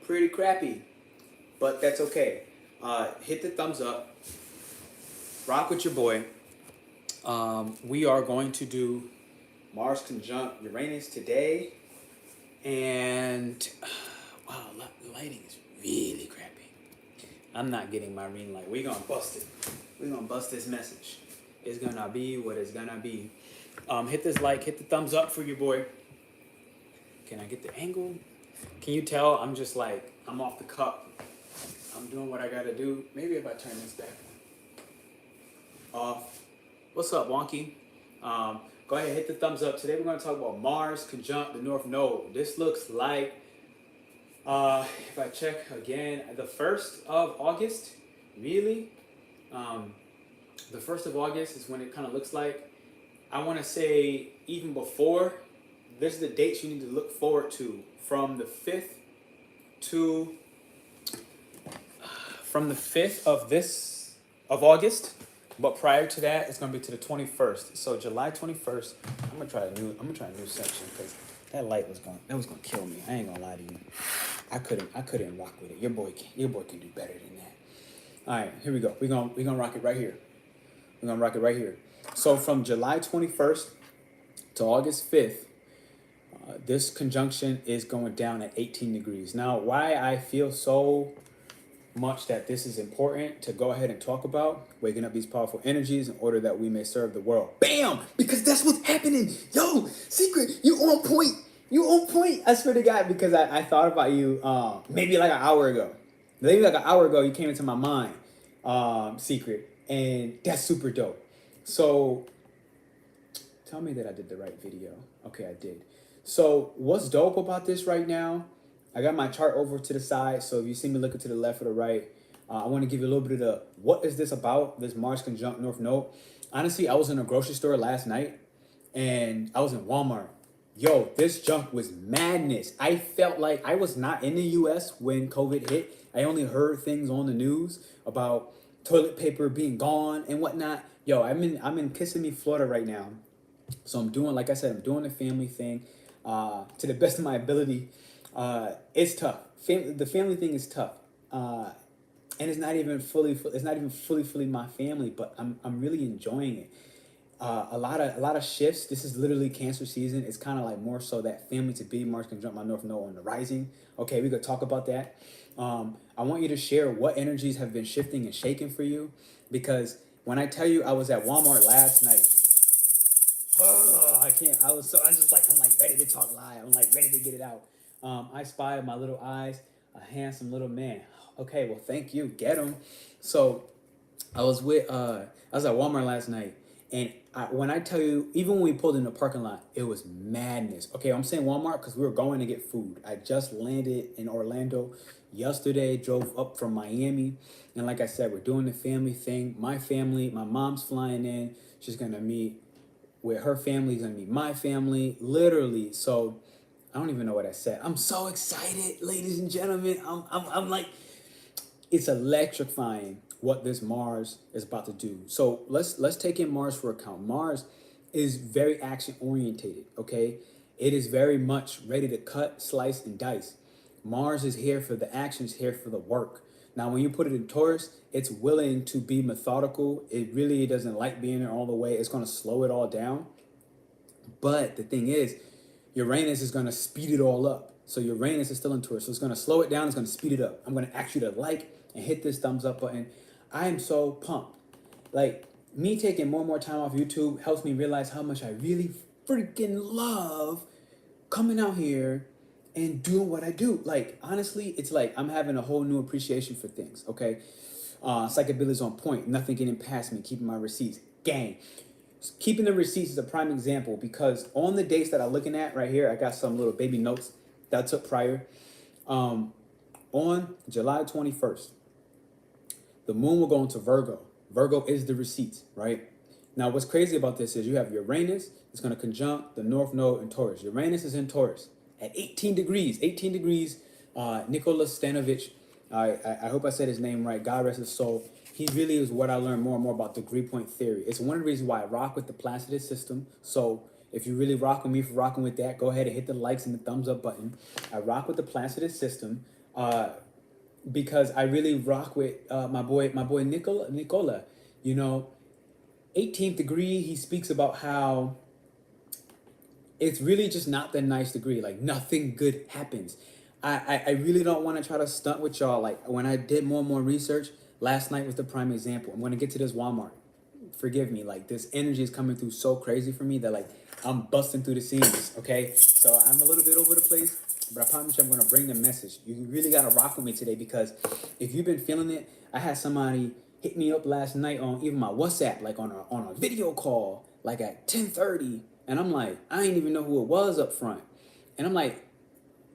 pretty crappy, but that's okay. Hit the thumbs up. Rock with your boy. We are going to do Mars conjunct Uranus today, and wow, the lighting is really crappy. I'm not getting my ring light. We're gonna bust it. We're gonna bust this message. It's gonna be what it's gonna be. Hit this like, hit the thumbs up for your boy. Can I get the angle? Can you tell I'm just like, I'm off the cup. I'm doing what I gotta do. Maybe if I turn this back off. What's up, Wonky? Go ahead, hit the thumbs up. Today we're gonna talk about Mars conjunct the North Node. This looks like, if I check again, the 1st of August, really? The 1st of August is when it kind of looks like. I want to say even before, this is the dates you need to look forward to from the 5th of August, but prior to that, it's gonna be to the 21st. So July 21st, I'm gonna try a new section because that light was gonna kill me. I ain't gonna lie to you. I couldn't rock with it. Your boy can do better than that. All right, here we go. We're gonna rock it right here. We're gonna rock it right here. So from July 21st to August 5th, this conjunction is going down at 18 degrees. Now, why I feel so much that this is important to go ahead and talk about, waking up these powerful energies in order that we may serve the world. Bam! Because that's what's happening. Yo, Secret, you on point. You on point. I swear to God, because I thought about you maybe like an hour ago. Maybe like an hour ago, you came into my mind, Secret. And that's super dope. So, tell me that I did the right video. Okay, I did. So, what's dope about this right now, I got my chart over to the side. So, if you see me looking to the left or the right, I want to give you a little bit of the, what is this about, this Mars conjunct North Node? Honestly, I was in a grocery store last night, and I was in Walmart. Yo, this junk was madness. I felt like I was not in the U.S. when COVID hit. I only heard things on the news about toilet paper being gone and whatnot. Yo, I'm in Kissimmee, Florida right now. So I'm doing, like I said, I'm doing the family thing to the best of my ability. It's tough. The family thing is tough. And it's not even fully my family, but I'm really enjoying it. A lot of shifts. This is literally Cancer season. It's kind of like more so that family to be. Mars conjunct my North Node on the rising. Okay, we could talk about that. I want you to share what energies have been shifting and shaking for you, because when I tell you I was at Walmart last night, I can't. I'm like ready to talk live. I'm like ready to get it out. I spied my little eyes, a handsome little man. Okay, well, thank you. Get him. So I was at Walmart last night. And when I tell you, even when we pulled in the parking lot, it was madness. Okay, I'm saying Walmart because we were going to get food. I just landed in Orlando yesterday, drove up from Miami. And like I said, we're doing the family thing. My family, my mom's flying in. She's going to meet with her family. Going to meet my family, literally. So I don't even know what I said. I'm so excited, ladies and gentlemen. I'm like, it's electrifying what this Mars is about to do. So let's take in Mars for account. Mars is very action orientated, okay? It is very much ready to cut, slice, and dice. Mars is here for the action, it's here for the work. Now, when you put it in Taurus, it's willing to be methodical. It really doesn't like being there all the way. It's going to slow it all down. But the thing is, Uranus is going to speed it all up. So Uranus is still in Taurus. So it's going to slow it down. It's going to speed it up. I'm going to ask you to like and hit this thumbs up button. I am so pumped. Like, me taking more and more time off YouTube helps me realize how much I really freaking love coming out here and doing what I do. Like, honestly, it's like I'm having a whole new appreciation for things, okay? Psychability's on point. Nothing getting past me. Keeping my receipts. Gang. Keeping the receipts is a prime example because on the dates that I'm looking at right here, I got some little baby notes that I took prior. On July 21st, the moon will go into Virgo. Virgo is the receipts, right? Now, what's crazy about this is you have Uranus. It's going to conjunct the North Node in Taurus. Uranus is in Taurus at 18 degrees. 18 degrees. Nikola Stanovich, I hope I said his name right. God rest his soul. He really is what I learned more and more about degree point theory. It's one of the reasons why I rock with the Placidus system. So if you really rock with me for rocking with that, go ahead and hit the likes and the thumbs up button. I rock with the Placidus system. because I really rock with my boy Nicola. You know, 18th degree, he speaks about how it's really just not the nice degree. Like nothing good happens. I really don't want to try to stunt with y'all. Like when I did more and more research, last night was the prime example. I'm going to get to this Walmart. Forgive me. Like this energy is coming through so crazy for me that like I'm busting through the seams. Okay. So I'm a little bit over the place, but I promise you I'm going to bring the message. You really got to rock with me today, because if you've been feeling it, I had somebody hit me up last night on even my WhatsApp, like on a video call, like at 10:30. And I'm like, I didn't even know who it was up front. And I'm like,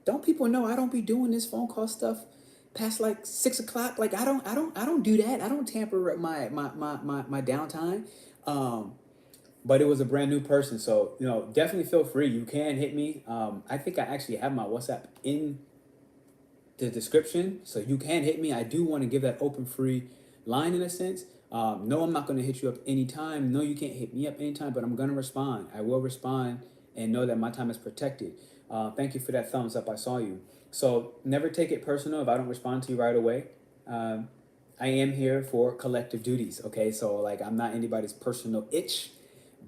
don't people know I don't be doing this phone call stuff past like 6 o'clock? Like I don't do that. I don't tamper my downtime. But it was a brand new person, so you know, definitely feel free. You can hit me. I think I actually have my WhatsApp in the description, so you can hit me. I do want to give that open free line in a sense. No, I'm not going to hit you up anytime. No, you can't hit me up anytime, but I'm going to respond. I will respond and know that my time is protected. Thank you for that thumbs up. I saw you. So never take it personal if I don't respond to you right away. I am here for collective duties. Okay, so like I'm not anybody's personal itch,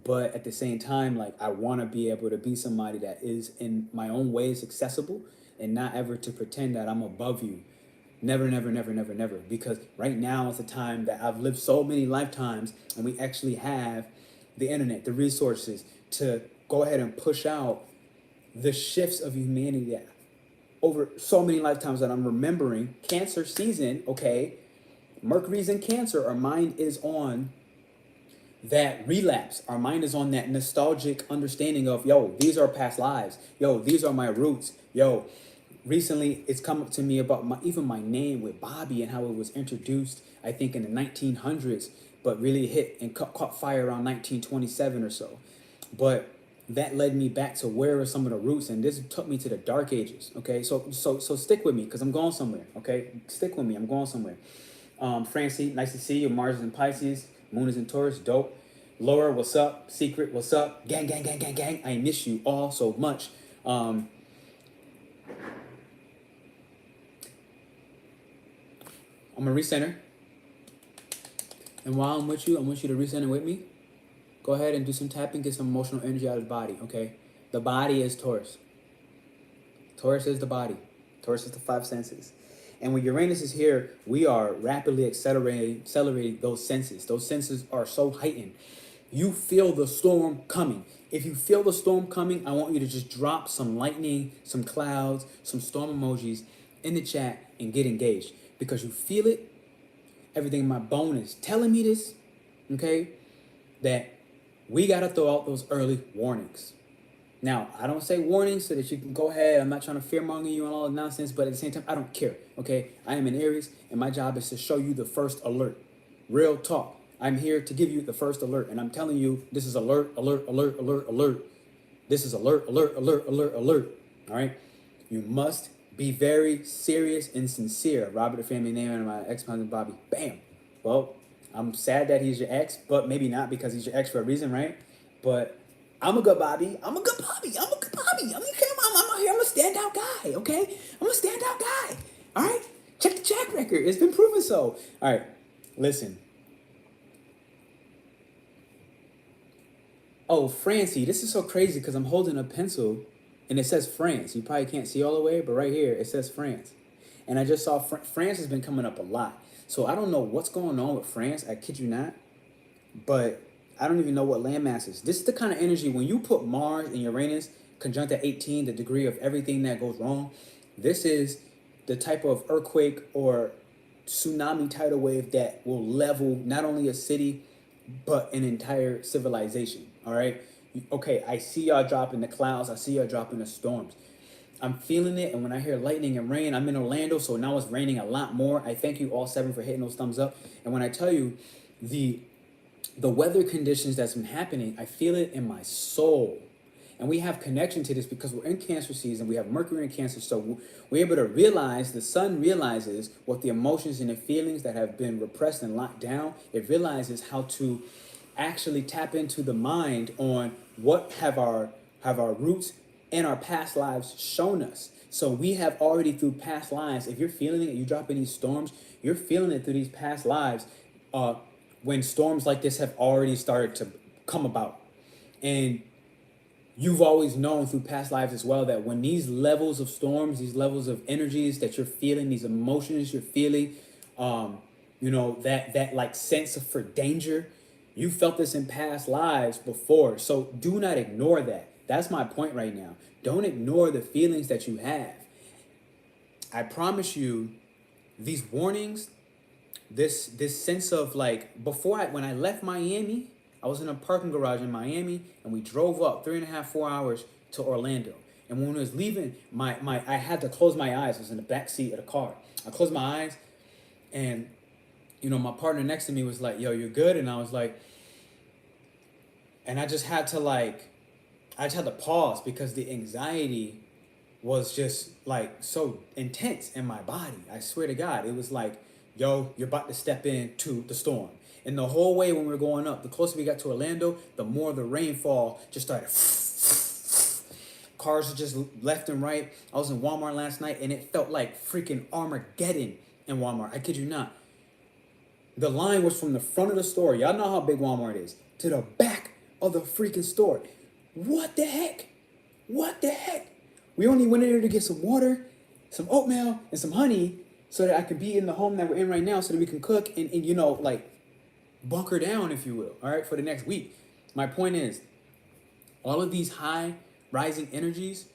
but at the same time, like I want to be able to be somebody that is in my own ways accessible, and not ever to pretend that I'm above you. Never, never, never, never, never. Because right now is the time that I've lived so many lifetimes, and we actually have the internet, the resources to go ahead and push out the shifts of humanity that over so many lifetimes that I'm remembering. Cancer season, okay, Mercury's in Cancer. Our mind is on that relapse. Our mind is on that nostalgic understanding of, yo, these are past lives. Yo, these are my roots. Yo, recently it's come up to me about even my name with Bobby and how it was introduced, I think in the 1900s, but really hit and caught fire around 1927 or so. But that led me back to where are some of the roots, and this took me to the dark ages. Okay, so stick with me, because I'm going somewhere. Okay, stick with me, I'm going somewhere. Francie, nice to see you. Mars is in Pisces, Moon is in Taurus, dope. Laura, what's up? Secret, what's up? Gang, gang, gang, gang, gang. I miss you all so much. I'm gonna recenter. And while I'm with you, I want you to recenter with me. Go ahead and do some tapping, get some emotional energy out of the body, okay? The body is Taurus. Taurus is the body. Taurus is the five senses. And when Uranus is here, we are rapidly accelerating those senses. Those senses are so heightened. You feel the storm coming. If you feel the storm coming, I want you to just drop some lightning, some clouds, some storm emojis in the chat and get engaged. Because you feel it. Everything in my bone is telling me this, okay? That we got to throw out those early warnings. Now, I don't say warnings so that you can go ahead. I'm not trying to fearmonger you and all the nonsense, but at the same time, I don't care, okay? I am in Aries, and my job is to show you the first alert. Real talk. I'm here to give you the first alert, and I'm telling you, this is alert, alert, alert, alert, alert. This is alert, alert, alert, alert, alert, all right? You must be very serious and sincere. Robert, the family name, and my ex-husband, Bobby. Bam. Well, I'm sad that he's your ex, but maybe not, because he's your ex for a reason, right? But I'm a good Bobby. I'm a good Bobby. I'm a good Bobby. I'm here. I'm a standout guy, okay? I'm a standout guy, all right? Check the track record. It's been proven so. All right, listen. Oh, Francie, this is so crazy because I'm holding a pencil and it says France. You probably can't see all the way, but right here it says France. And I just saw France has been coming up a lot. So I don't know what's going on with France. I kid you not. But I don't even know what landmass is. This is the kind of energy when you put Mars and Uranus conjunct at 18, the degree of everything that goes wrong. This is the type of earthquake or tsunami tidal wave that will level not only a city, but an entire civilization. All right. Okay, I see y'all dropping the clouds. I see y'all dropping the storms. I'm feeling it, and when I hear lightning and rain, I'm in Orlando, so now it's raining a lot more. I thank you all 7 for hitting those thumbs up. And when I tell you the weather conditions that's been happening, I feel it in my soul. And we have connection to this because we're in Cancer season. We have Mercury in Cancer, so we're able to realize, the sun realizes what the emotions and the feelings that have been repressed and locked down. It realizes how to actually tap into the mind on what have our roots and our past lives shown us. So we have already through past lives, if you're feeling it, you drop in these storms, you're feeling it through these past lives when storms like this have already started to come about. And you've always known through past lives as well that when these levels of storms, these levels of energies that you're feeling, these emotions you're feeling, that like sense of for danger, you felt this in past lives before. So do not ignore that. That's my point right now. Don't ignore the feelings that you have. I promise you, these warnings, this sense of like when I left Miami, I was in a parking garage in Miami and we drove up 3.5, 4 hours to Orlando. And when I was leaving, I had to close my eyes. I was in the back seat of the car. I closed my eyes and my partner next to me was like, yo, you're good? And I was like, and I just had to pause because the anxiety was just like so intense in my body. I swear to God, it was like, yo, you're about to step into the storm. And the whole way when we were going up, the closer we got to Orlando, the more the rainfall just started. Cars are just left and right. I was in Walmart last night and it felt like freaking Armageddon in Walmart. I kid you not. The line was from the front of the store. Y'all know how big Walmart is. To the back of the freaking store. What the heck? What the heck? We only went in there to get some water, some oatmeal, and some honey so that I could be in the home that we're in right now so that we can cook and bunker down, if you will, all right, for the next week. My point is, all of these high rising energies,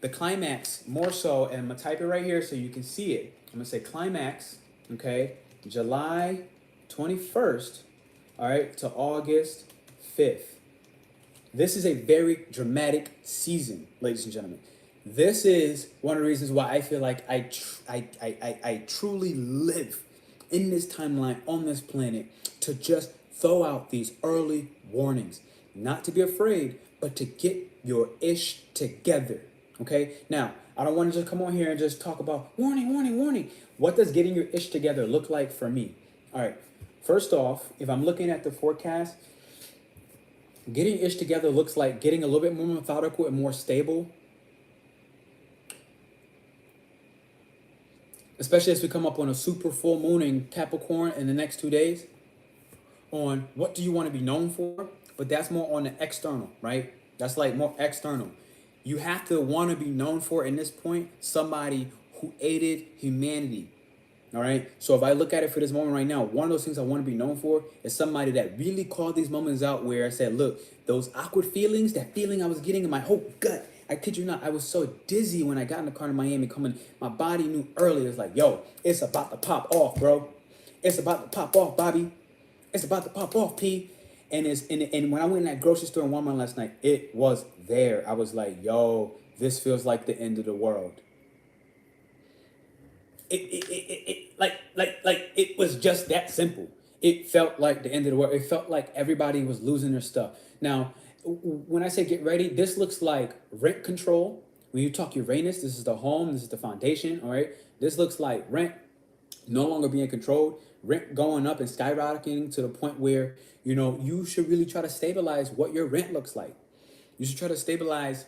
the climax more so, and I'm going to type it right here so you can see it. I'm going to say climax, okay, July 21st, all right, to August 5th. This is a very dramatic season, ladies and gentlemen. This is one of the reasons why I feel like I truly live in this timeline on this planet to just throw out these early warnings. Not to be afraid, but to get your ish together. Okay? Now, I don't want to just come on here and just talk about warning, warning, warning. What does getting your ish together look like for me? All right. First off, if I'm looking at the forecast, getting ish together looks like getting a little bit more methodical and more stable. Especially as we come up on a super full moon in Capricorn in the next 2 days. On what do you want to be known for? But that's more on the external, right? That's like more external. You have to want to be known for, in this point, somebody who aided humanity. All right. So if I look at it for this moment right now, one of those things I want to be known for is somebody that really called these moments out where I said, look, those awkward feelings, that feeling I was getting in my whole gut. I kid you not, I was so dizzy when I got in the car to Miami coming. My body knew early. It was like, yo, it's about to pop off, bro. It's about to pop off, Bobby. It's about to pop off, P. And when I went in that grocery store in Walmart last night, it was there. I was like, yo, this feels like the end of the world. It was just that simple. It felt like the end of the world. It felt like everybody was losing their stuff. Now, when I say get ready, this looks like rent control. When you talk Uranus, this is the home, this is the foundation, all right? This looks like rent no longer being controlled, rent going up and skyrocketing to the point where, you should really try to stabilize what your rent looks like. You should try to stabilize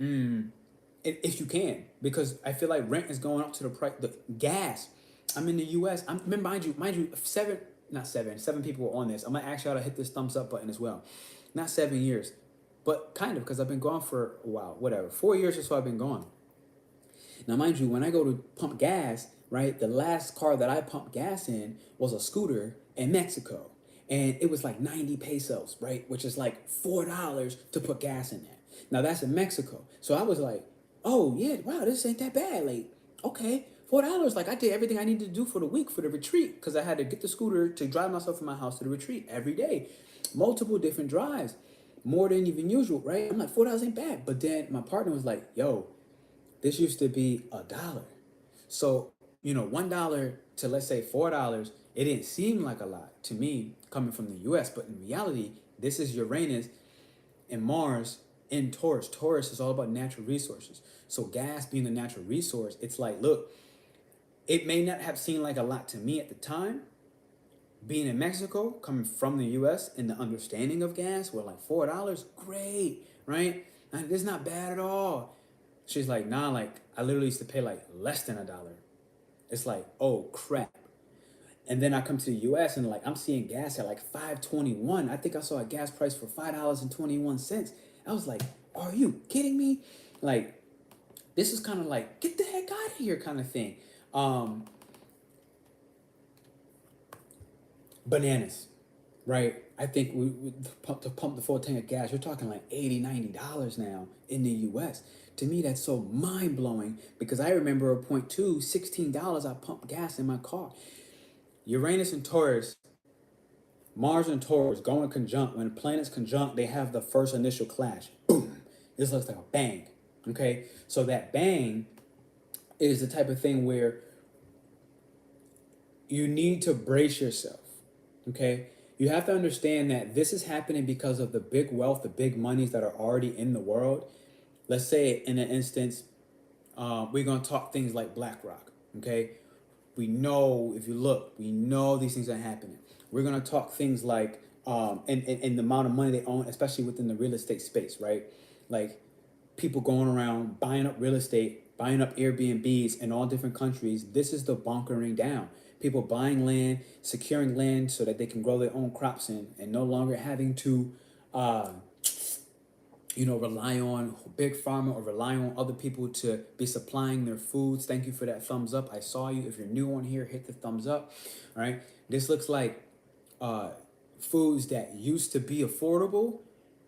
if you can, because I feel like rent is going up to the price, the gas. I'm in the U.S. Mind you, seven people were on this. I'm gonna ask y'all to hit this thumbs up button as well. Not 7 years, but kind of, because I've been gone for a while, whatever. 4 years or so I've been gone. Now, mind you, when I go to pump gas, right, the last car that I pumped gas in was a scooter in Mexico. And it was like 90 pesos, right, which is like $4 to put gas in there. Now, that's in Mexico. So I was like, oh, yeah, wow, this ain't that bad. Like, okay, $4. Like, I did everything I needed to do for the week for the retreat because I had to get the scooter to drive myself from my house to the retreat every day. Multiple different drives, more than even usual, right? I'm like, $4 ain't bad. But then my partner was like, yo, this used to be $1. So, $1 to, let's say, $4, it didn't seem like a lot to me coming from the US. But in reality, this is Uranus and Mars in Taurus. Taurus is all about natural resources. So gas being a natural resource, it's like, look, it may not have seemed like a lot to me at the time. Being in Mexico, coming from the US, and the understanding of gas, we're like, $4, great, right? Like, this is not bad at all. She's like, nah, like, I literally used to pay like less than $1. It's like, oh crap. And then I come to the US and like I'm seeing gas at like 5.21. I think I saw a gas price for $5.21. I was like, are you kidding me? Like, this is kind of like, get the heck out of here kind of thing. Bananas, right? I think to pump the full tank of gas, you're talking like $80, $90 now in the US. To me, that's so mind-blowing because I remember a point two, $16, I pumped gas in my car. Uranus and Taurus, Mars and Taurus going conjunct. When planets conjunct, they have the first initial clash. Boom. This looks like a bang. Okay? So that bang is the type of thing where you need to brace yourself. Okay? You have to understand that this is happening because of the big wealth, the big monies that are already in the world. Let's say in an instance, we're going to talk things like BlackRock. Okay? We know, if you look, we know these things are happening. We're going to talk things like, and the amount of money they own, especially within the real estate space, right? Like people going around buying up real estate, buying up Airbnbs in all different countries. This is the bunkering down. People buying land, securing land so that they can grow their own crops in and no longer having to, rely on big pharma or rely on other people to be supplying their foods. Thank you for that thumbs up. I saw you. If you're new on here, hit the thumbs up. All right. This looks like foods that used to be affordable.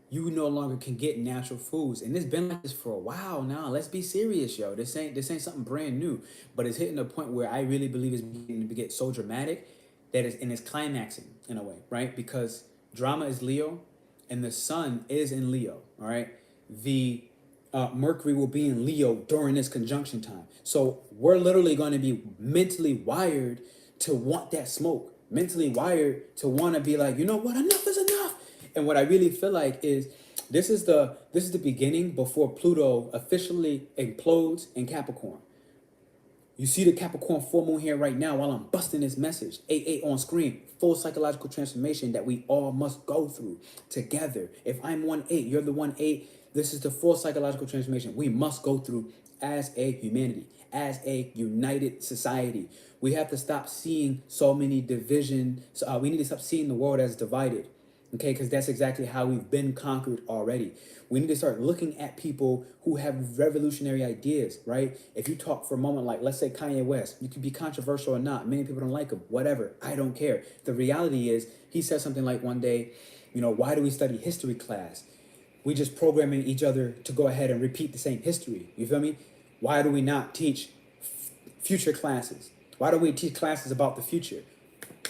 You no longer can get natural foods. And it's been like this for a while now. Let's be serious, yo. This ain't something brand new. But it's hitting a point where I really believe it's beginning to get so dramatic that it's climaxing in a way, right? Because drama is Leo and the sun is in Leo, all right? The Mercury will be in Leo during this conjunction time. So we're literally going to be mentally wired to want that smoke, mentally wired to want to be like, you know what, enough is enough. And what I really feel like is this is the beginning before Pluto officially implodes in Capricorn. You see the Capricorn full moon here right now while I'm busting this message. 8-8 on screen. Full psychological transformation that we all must go through together. If I'm 1-8, you're the 1-8. This is the full psychological transformation we must go through as a humanity, as a united society. We have to stop seeing so many divisions. We need to stop seeing the world as divided. Okay, because that's exactly how we've been conquered already. We need to start looking at people who have revolutionary ideas, right? If you talk for a moment, like let's say Kanye West, you could be controversial or not. Many people don't like him, whatever. I don't care. The reality is he said something like one day, why do we study history class? We just programming each other to go ahead and repeat the same history. You feel me? Why do we not teach future classes? Why do we teach classes about the future?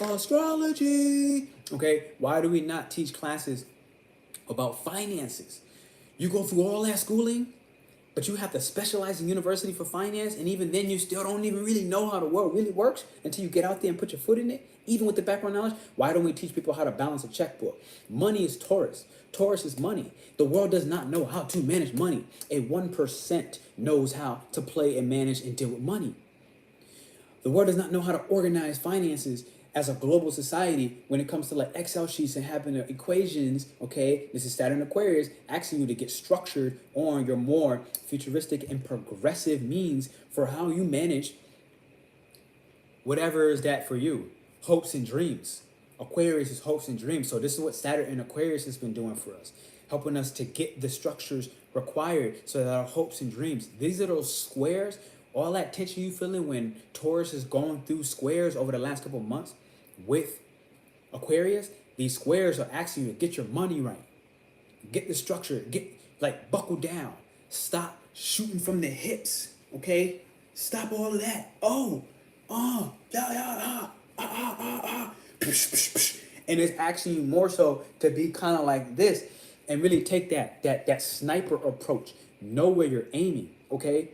Astrology. Okay, why do we not teach classes about finances? You go through all that schooling, but you have to specialize in university for finance, and even then you still don't even really know how the world really works until you get out there and put your foot in it, even with the background knowledge. Why don't we teach people how to balance a checkbook? Money is Taurus. Taurus is money. The world does not know how to manage money. A 1% knows how to play and manage and deal with money. The world does not know how to organize finances as a global society when it comes to like Excel sheets and having equations. Okay, this is Saturn in Aquarius asking you to get structured on your more futuristic and progressive means for how you manage whatever is that for you. Hopes and dreams. Aquarius is hopes and dreams. So this is what Saturn in Aquarius has been doing for us, helping us to get the structures required so that our hopes and dreams, these are those squares, all that tension you feeling when Taurus is going through squares over the last couple of months with Aquarius. These squares are asking you to get your money right, get the structure, buckle down, stop shooting from the hips. Okay, stop all of that. And it's asking you more so to be kind of like this and really take that sniper approach. Know where you're aiming. Okay,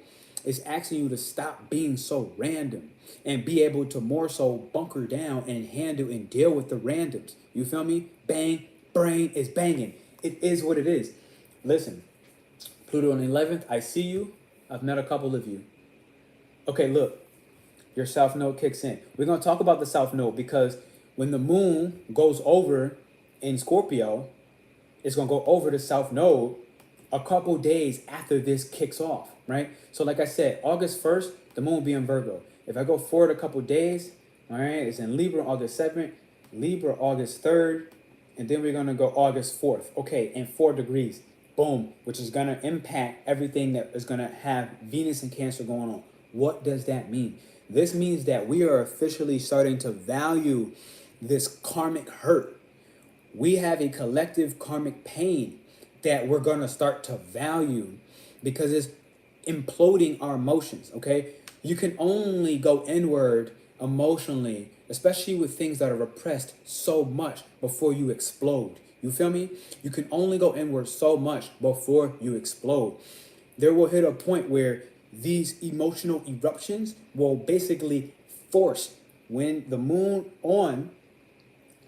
it's asking you to stop being so random and be able to more so bunker down and handle and deal with the randoms. You feel me? Bang, brain is banging. It is what it is. Listen, Pluto on the 11th, I see you. I've met a couple of you. Okay, look, your South Node kicks in. We're going to talk about the South Node because when the moon goes over in Scorpio, it's going to go over the South Node a couple days after this kicks off, right? So like I said, August 1st, the moon will be in Virgo. If I go forward a couple days, all right, it's in Libra August 7th, Libra August 3rd, and then we're going to go August 4th. Okay, in 4 degrees. Boom, which is going to impact everything that is going to have Venus and Cancer going on. What does that mean? This means that we are officially starting to value this karmic hurt. We have a collective karmic pain that we're going to start to value because it's imploding our emotions, okay? You can only go inward emotionally, especially with things that are repressed so much before you explode. You feel me? You can only go inward so much before you explode. There will hit a point where these emotional eruptions will basically force when the moon on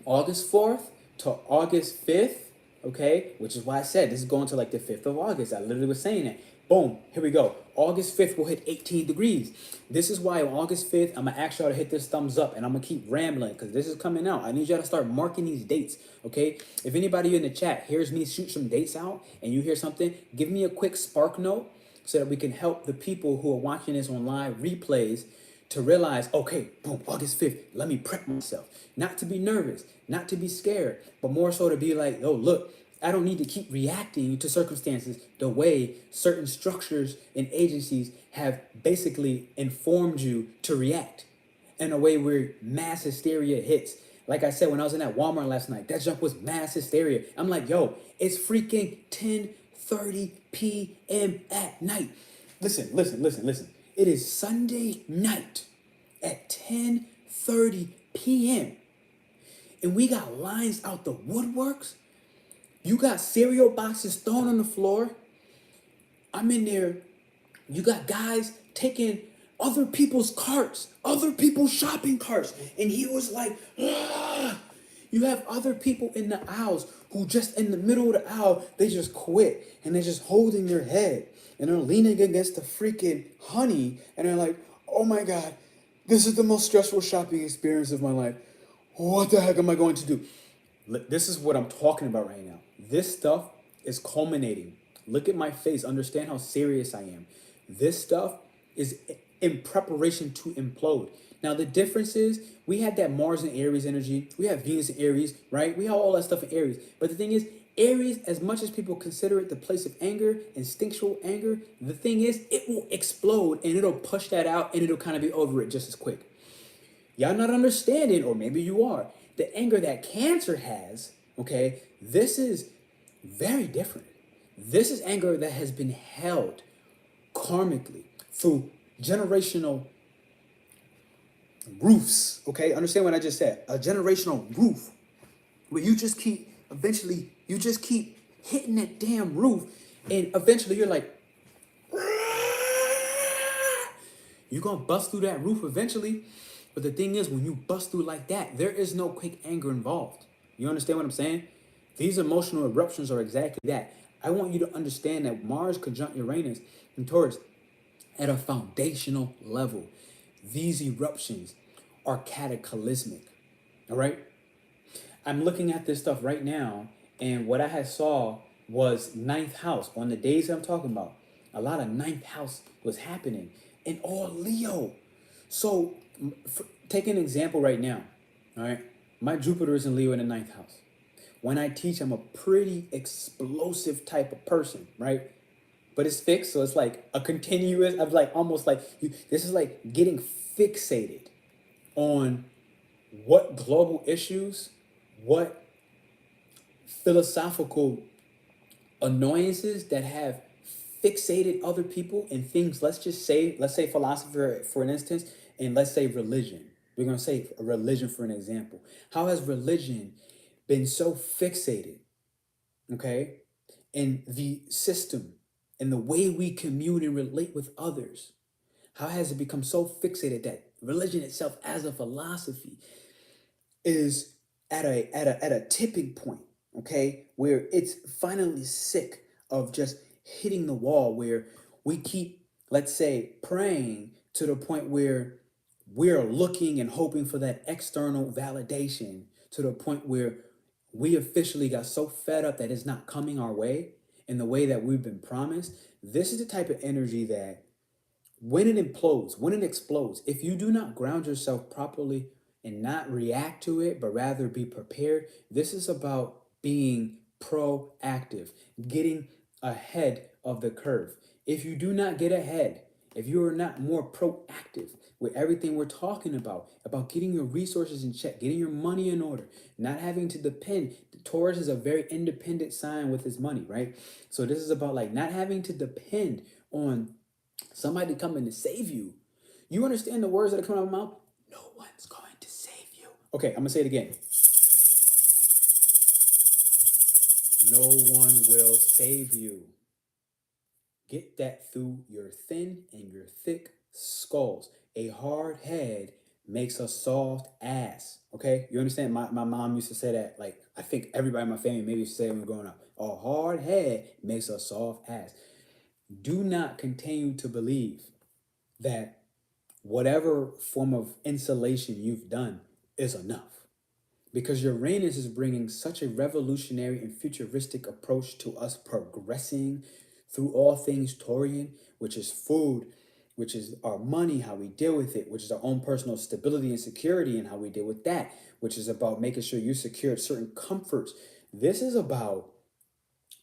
August 4th to August 5th, okay, which is why I said this is going to like the 5th of August. I literally was saying that. Boom, here we go. August 5th will hit 18 degrees. This is why on August 5th, I'm going to ask y'all to hit this thumbs up and I'm going to keep rambling because this is coming out. I need y'all to start marking these dates, okay? If anybody in the chat hears me shoot some dates out and you hear something, give me a quick spark note so that we can help the people who are watching this on live replays to realize, okay, boom, August 5th, let me prep myself. Not to be nervous, not to be scared, but more so to be like, oh, look, I don't need to keep reacting to circumstances the way certain structures and agencies have basically informed you to react in a way where mass hysteria hits. Like I said, when I was in that Walmart last night, that junk was mass hysteria. I'm like, yo, it's freaking 10:30 p.m. at night. Listen. It is Sunday night at 10:30 p.m. And we got lines out the woodworks. You got cereal boxes thrown on the floor. I'm in there. You got guys taking other people's carts, other people's shopping carts. And he was like, ah. You have other people in the aisles who just in the middle of the aisle, they just quit. And they're just holding their head. And they're leaning against the freaking honey. And they're like, oh my God, this is the most stressful shopping experience of my life. What the heck am I going to do? This is what I'm talking about right now. This stuff is culminating. Look at my face. Understand how serious I am. This stuff is in preparation to implode. Now, the difference is we had that Mars and Aries energy. We have Venus and Aries, right? We have all that stuff in Aries. But the thing is, Aries, as much as people consider it the place of anger, instinctual anger, the thing is, it will explode and it'll push that out and it'll kind of be over it just as quick. Y'all not understanding, or maybe you are, the anger that Cancer has, okay, this is very different. This is anger that has been held karmically through generational roofs, okay? Understand what I just said. A generational roof where you just keep hitting that damn roof and eventually you're like, you're going to bust through that roof eventually. But the thing is, when you bust through like that, there is no quick anger involved. You understand what I'm saying? These emotional eruptions are exactly that. I want you to understand that Mars conjunct Uranus in Taurus at a foundational level. These eruptions are cataclysmic. All right? I'm looking at this stuff right now, and what I had saw was ninth house. On the days I'm talking about, a lot of ninth house was happening in all Leo. So, take an example right now, all right? My Jupiter is in Leo in the ninth house. When I teach, I'm a pretty explosive type of person, right? But it's fixed, so it's like a continuous, of like almost like, this is like getting fixated on what global issues, what philosophical annoyances that have fixated other people and things. Let's say philosophy for an instance, and let's say religion. We're going to say religion for an example. How has religion been so fixated, okay, in the system and the way we commune and relate with others? How has it become so fixated that religion itself as a philosophy is at a tipping point, okay, where it's finally sick of just hitting the wall, where we keep, let's say, praying to the point where we're looking and hoping for that external validation, to the point where we officially got so fed up that it's not coming our way, in the way that we've been promised, this is the type of energy that when it implodes, when it explodes, if you do not ground yourself properly and not react to it, but rather be prepared, this is about being proactive, getting ahead of the curve. If you do not get ahead, if you are not more proactive with everything we're talking about getting your resources in check, getting your money in order, not having to depend. Taurus is a very independent sign with his money, right? So this is about like not having to depend on somebody coming to save you. You understand the words that are coming out of my mouth? No one's going to save you. Okay, I'm gonna say it again. No one will save you. Get that through your thin and your thick skulls. A hard head makes a soft ass. Okay? You understand? My mom used to say that. Like, I think everybody in my family maybe used to say it when we were growing up. A hard head makes a soft ass. Do not continue to believe that whatever form of insulation you've done is enough. Because Uranus is bringing such a revolutionary and futuristic approach to us progressing through all things Taurian, which is food, which is our money, how we deal with it, which is our own personal stability and security and how we deal with that, which is about making sure you secured certain comforts. This is about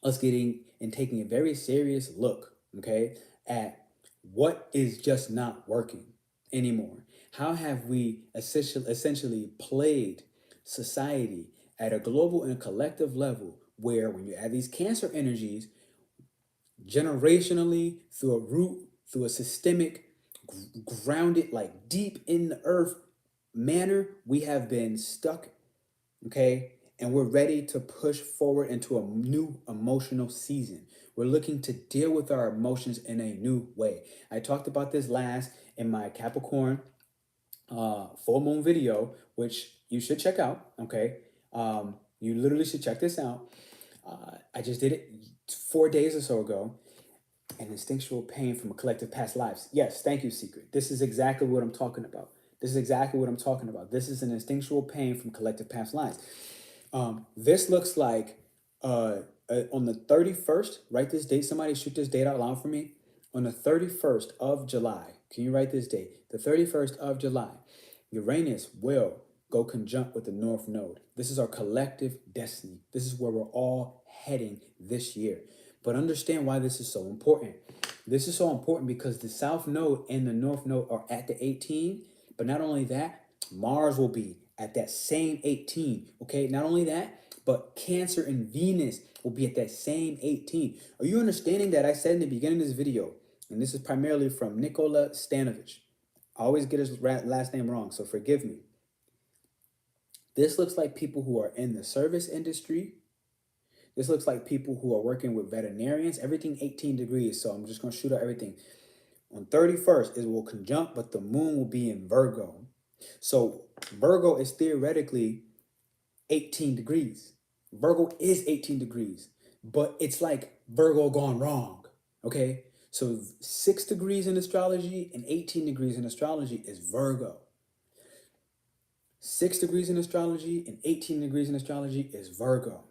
us getting and taking a very serious look, okay, at what is just not working anymore. How have we essentially played society at a global and collective level where when you add these Cancer energies, generationally, through a root, through a systemic, grounded, like deep in the earth manner, we have been stuck, okay? And we're ready to push forward into a new emotional season. We're looking to deal with our emotions in a new way. I talked about this last in my Capricorn full moon video, which you should check out, okay? You literally should check this out. I just did it 4 days or so ago. An instinctual pain from a collective past lives. Yes, thank you, Secret. This is exactly what I'm talking about. This is exactly what I'm talking about. This is an instinctual pain from collective past lives. This looks like on the 31st, write this date. Somebody shoot this date out loud for me. On the 31st of July, can you write this date? The 31st of July, Uranus will go conjunct with the North Node. This is our collective destiny. This is where we're all heading this year. But understand why this is so important. This is so important because the South Node and the North Node are at the 18. But not only that, Mars will be at that same 18. Okay, not only that, but Cancer and Venus will be at that same 18. Are you understanding that I said in the beginning of this video, and this is primarily from Nikola Stanovich. I always get his last name wrong, so forgive me. This looks like people who are in the service industry. This looks like people who are working with veterinarians. Everything 18 degrees, so I'm just going to shoot out everything. On 31st, it will conjunct, but the moon will be in Virgo. So Virgo is theoretically 18 degrees. Virgo is 18 degrees, but it's like Virgo gone wrong, okay? So 6 degrees in astrology and 18 degrees in astrology is Virgo. 6 degrees in astrology and 18 degrees in astrology is Virgo.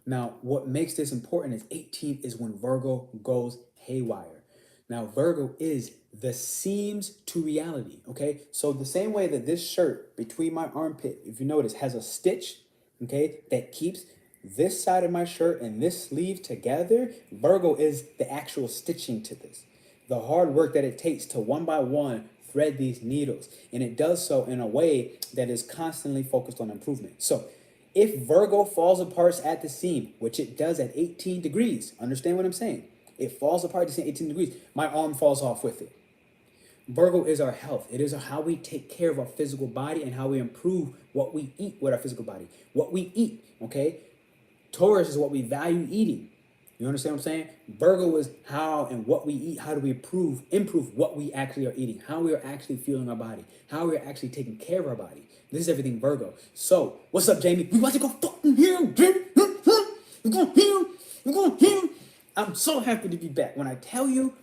Now, what makes this important is 18 is when Virgo goes haywire. Now, Virgo is the seams to reality, okay? So the same way that this shirt between my armpit, if you notice, has a stitch, okay, that keeps this side of my shirt and this sleeve together, Virgo is the actual stitching to this. The hard work that it takes to one by one thread these needles. And it does so in a way that is constantly focused on improvement. So if Virgo falls apart at the seam, which it does at 18 degrees, understand what I'm saying? It falls apart at 18 degrees. My arm falls off with it. Virgo is our health. It is how we take care of our physical body and how we improve what we eat with our physical body. What we eat, okay? Taurus is what we value eating. You understand what I'm saying? Virgo is how and what we eat. How do we improve what we actually are eating? How we are actually feeling our body. How we are actually taking care of our body. This is everything Virgo. So, what's up, Jamie? We about to go fucking him, Jamie. We're going him. We're going him. I'm so happy to be back. When I tell you.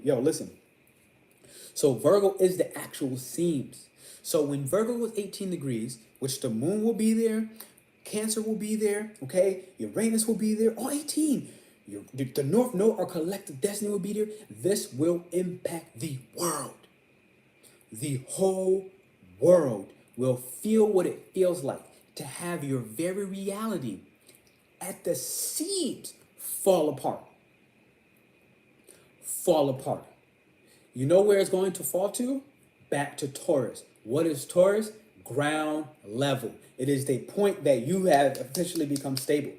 Yo, listen. So Virgo is the actual seams. So when Virgo was 18 degrees, which the moon will be there, Cancer will be there, okay? Uranus will be there. All 18. The North Node, our collective destiny, will be there. This will impact the world. The whole world will feel what it feels like to have your very reality at the seams fall apart. Fall apart. You know where it's going to fall to? Back to Taurus. What is Taurus? Ground level. It is the point that you have officially become stable.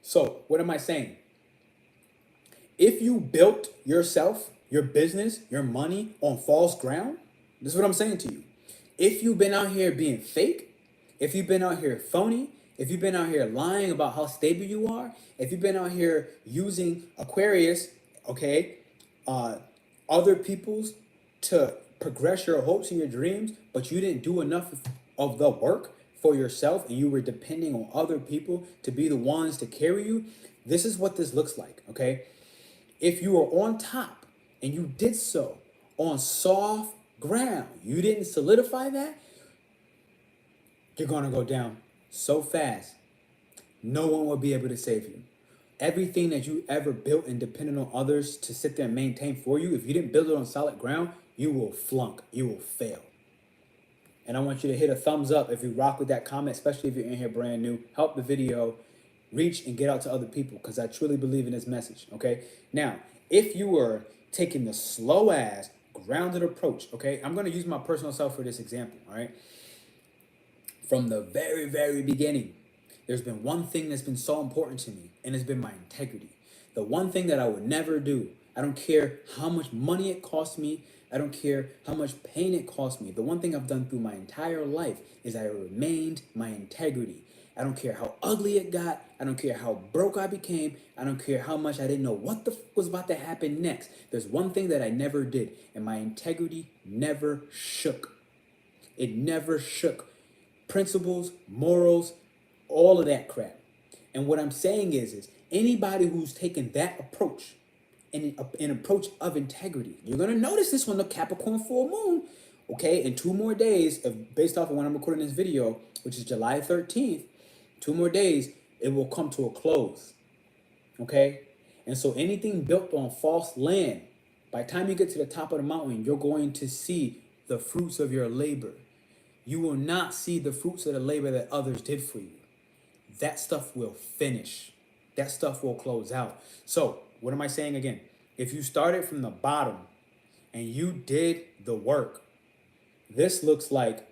So, what am I saying? If you built yourself, your business, your money on false ground, this is what I'm saying to you. If you've been out here being fake, if you've been out here phony, if you've been out here lying about how stable you are, if you've been out here using Aquarius, okay, other people's to progress your hopes and your dreams, but you didn't do enough of the work for yourself and you were depending on other people to be the ones to carry you, this is what this looks like, okay? If you are on top and you did so on soft ground, you didn't solidify that, you're going to go down so fast. No one will be able to save you. Everything that you ever built and depended on others to sit there and maintain for you, if you didn't build it on solid ground, you will flunk. You will fail. And I want you to hit a thumbs up if you rock with that comment, especially if you're in here brand new. Help the video reach and get out to other people because I truly believe in this message, okay? Now, if you were taking the slow ass, grounded approach, okay? I'm going to use my personal self for this example, all right? From the very, very beginning, there's been one thing that's been so important to me, and it's been my integrity. The one thing that I would never do. I don't care how much money it costs me. I don't care how much pain it costs me. The one thing I've done through my entire life is I remained my integrity. I don't care how ugly it got. I don't care how broke I became. I don't care how much I didn't know what the was about to happen next. There's one thing that I never did, and my integrity never shook. It never shook. Principles, morals, all of that crap. And what I'm saying is anybody who's taken that approach, an approach of integrity, you're going to notice this on the Capricorn full moon, okay? In 2 more days, based off of when I'm recording this video, which is July 13th, 2 more days, it will come to a close, okay? And so anything built on false land, by the time you get to the top of the mountain, you're going to see the fruits of your labor. You will not see the fruits of the labor that others did for you. That stuff will finish. That stuff will close out. So, what am I saying again? If you started from the bottom and you did the work, this looks like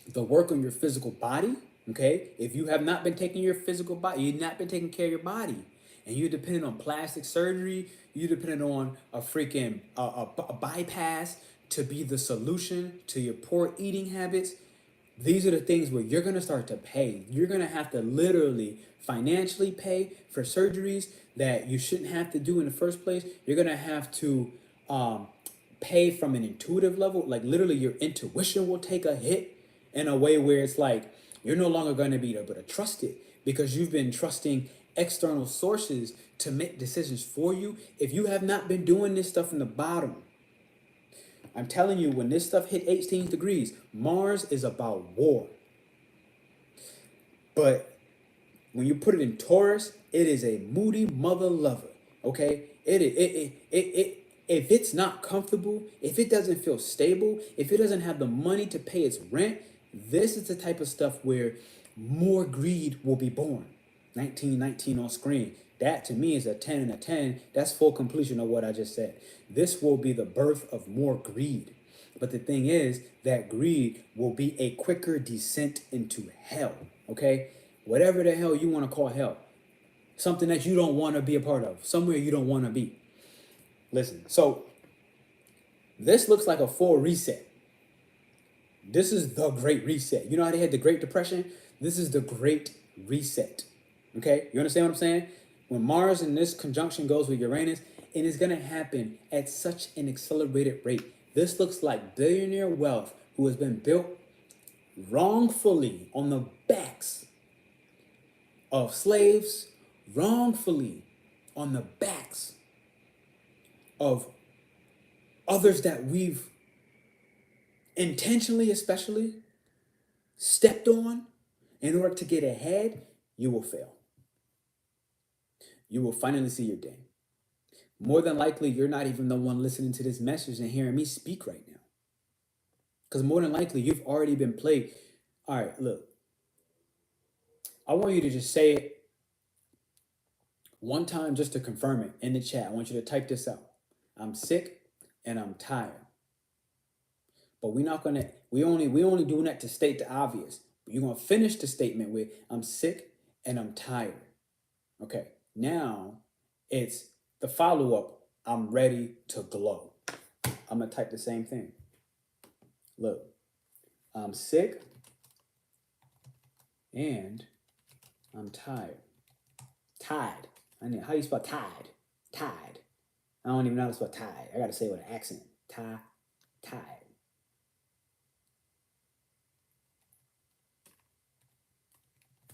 the work on your physical body, okay? If you have not been taking your physical body, you've not been taking care of your body, and you're dependent on plastic surgery, you're dependent on a freaking a bypass to be the solution to your poor eating habits, these are the things where you're going to start to pay. You're going to have to literally financially pay for surgeries that you shouldn't have to do in the first place. You're going to have to pay from an intuitive level. Like literally your intuition will take a hit in a way where it's like you're no longer going to be able to trust it because you've been trusting external sources to make decisions for you. If you have not been doing this stuff from the bottom, I'm telling you, when this stuff hit 18 degrees, Mars is about war. But when you put it in Taurus, it is a moody mother lover, okay? If it's not comfortable, if it doesn't feel stable, if it doesn't have the money to pay its rent, this is the type of stuff where more greed will be born. 1919 on screen. That to me is a 10 and a 10. That's full completion of what I just said. This will be the birth of more greed. But the thing is that greed will be a quicker descent into hell, okay? Whatever the hell you want to call hell. Something that you don't want to be a part of. Somewhere you don't want to be. Listen, so this looks like a full reset. This is the Great Reset. You know how they had the Great Depression? This is the Great Reset. Okay? You understand what I'm saying? When Mars in this conjunction goes with Uranus, it is going to happen at such an accelerated rate. This looks like billionaire wealth who has been built wrongfully on the backs of slaves, wrongfully on the backs of others that we've intentionally, especially, stepped on in order to get ahead, you will fail. You will finally see your day. More than likely, you're not even the one listening to this message and hearing me speak right now. Because more than likely, you've already been played. All right, look. I want you to just say it one time just to confirm it in the chat. I want you to type this out. I'm sick and I'm tired. But we only doing that to state the obvious. You're gonna finish the statement with I'm sick and I'm tired. Okay, now it's the follow-up, I'm ready to glow. I'm gonna type the same thing. Look, I'm sick and I'm tired. Tied. How you spell tied? Tied. I don't even know how to spell tied. I gotta say it with an accent. Tied.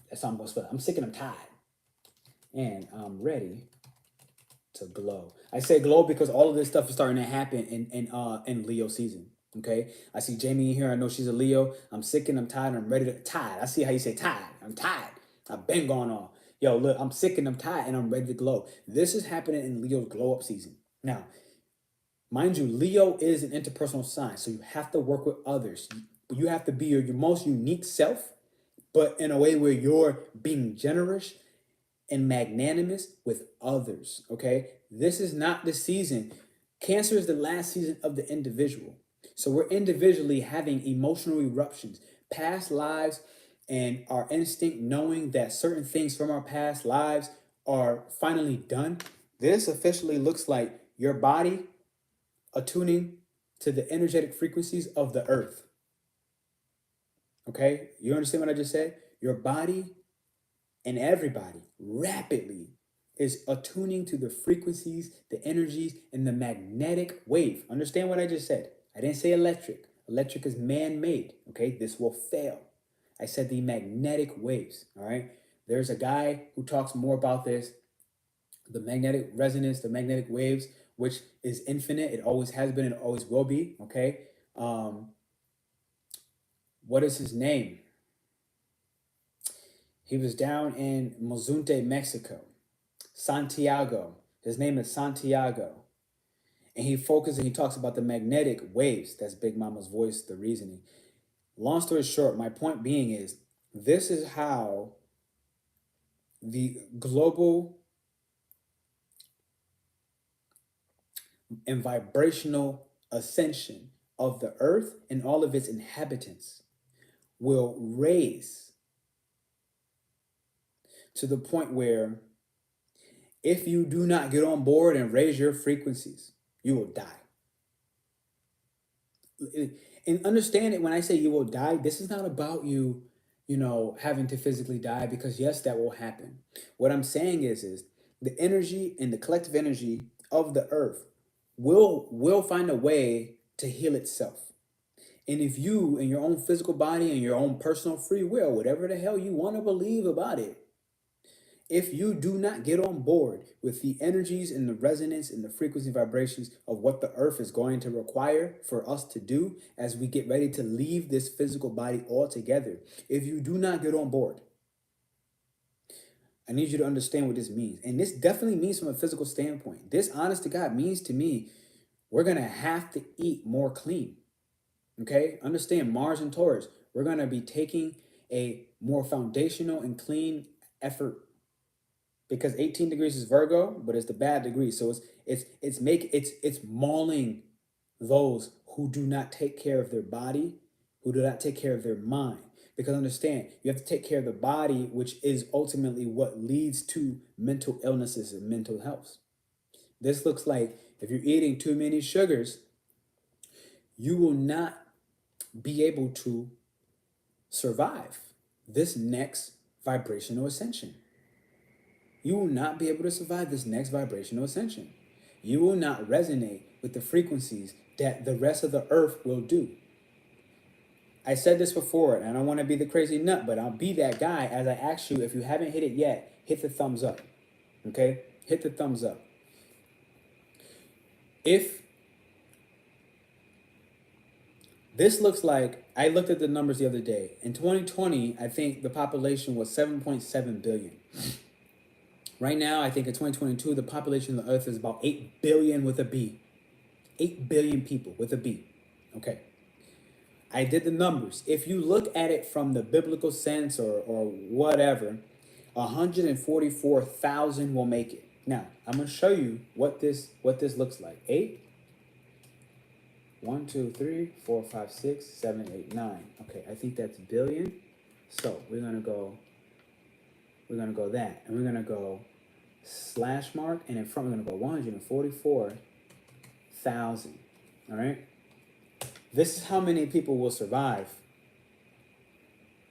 That's how I'm gonna spell it. I'm sick and I'm tired. And I'm ready to glow. I say glow because all of this stuff is starting to happen in Leo season. Okay, I see Jamie in here. I know she's a Leo. I'm sick and I'm tired. I'm ready to tired. I see how you say tired. I'm tired. I've been going on. Yo, look, I'm sick and I'm tired and I'm ready to glow. This is happening in Leo's glow up season. Now, mind you, Leo is an interpersonal sign, so you have to work with others. You have to be your most unique self, but in a way where you're being generous and magnanimous with others, okay? This is not the season. Cancer is the last season of the individual. So we're individually having emotional eruptions, past lives, and our instinct knowing that certain things from our past lives are finally done. This officially looks like your body attuning to the energetic frequencies of the earth. Okay? You understand what I just said? Your body and everybody rapidly is attuning to the frequencies, the energies, and the magnetic wave. Understand what I just said? I didn't say electric. Electric is man-made, okay? This will fail. I said the magnetic waves, all right? There's a guy who talks more about this, the magnetic resonance, the magnetic waves, which is infinite. It always has been and always will be, okay? What is his name? He was down in Mazunte, Mexico. Santiago. His name is Santiago. And he focuses and he talks about the magnetic waves. That's Big Mama's voice, the reasoning. Long story short, my point being is this is how the global and vibrational ascension of the earth and all of its inhabitants will raise to the point where if you do not get on board and raise your frequencies, you will die. And understand it when I say you will die, this is not about you, having to physically die, because yes, that will happen. What I'm saying is the energy and the collective energy of the earth will find a way to heal itself. And if you, in your own physical body and your own personal free will, whatever the hell you want to believe about it, if you do not get on board with the energies and the resonance and the frequency vibrations of what the earth is going to require for us to do as we get ready to leave this physical body altogether, if you do not get on board, I need you to understand what this means. And this definitely means from a physical standpoint. This, honest to God, means to me, we're going to have to eat more clean. Okay? Understand Mars and Taurus. We're going to be taking a more foundational and clean effort, because 18 degrees is Virgo, but it's the bad degree. So it's mauling those who do not take care of their body, who do not take care of their mind. Because understand, you have to take care of the body, which is ultimately what leads to mental illnesses and mental health. This looks like if you're eating too many sugars, you will not be able to survive this next vibrational ascension. You will not be able to survive this next vibrational ascension. You will not resonate with the frequencies that the rest of the earth will do. I said this before, and I don't want to be the crazy nut, but I'll be that guy as I ask you, if you haven't hit it yet, hit the thumbs up. Okay? Hit the thumbs up. If this looks like, I looked at the numbers the other day. In 2020, I think the population was 7.7 billion. Right now, I think in 2022, the population of the Earth is about 8 billion with a B. 8 billion people with a B. Okay. I did the numbers. If you look at it from the biblical sense or whatever, 144,000 will make it. Now, I'm going to show you what this looks like. 8, 1, 2, 3, 4, 5, 6, 7, 8, 9. Okay, I think that's billion. So we're gonna go that, and we're gonna go slash mark, and in front we're gonna go 144,000. All right. This is how many people will survive.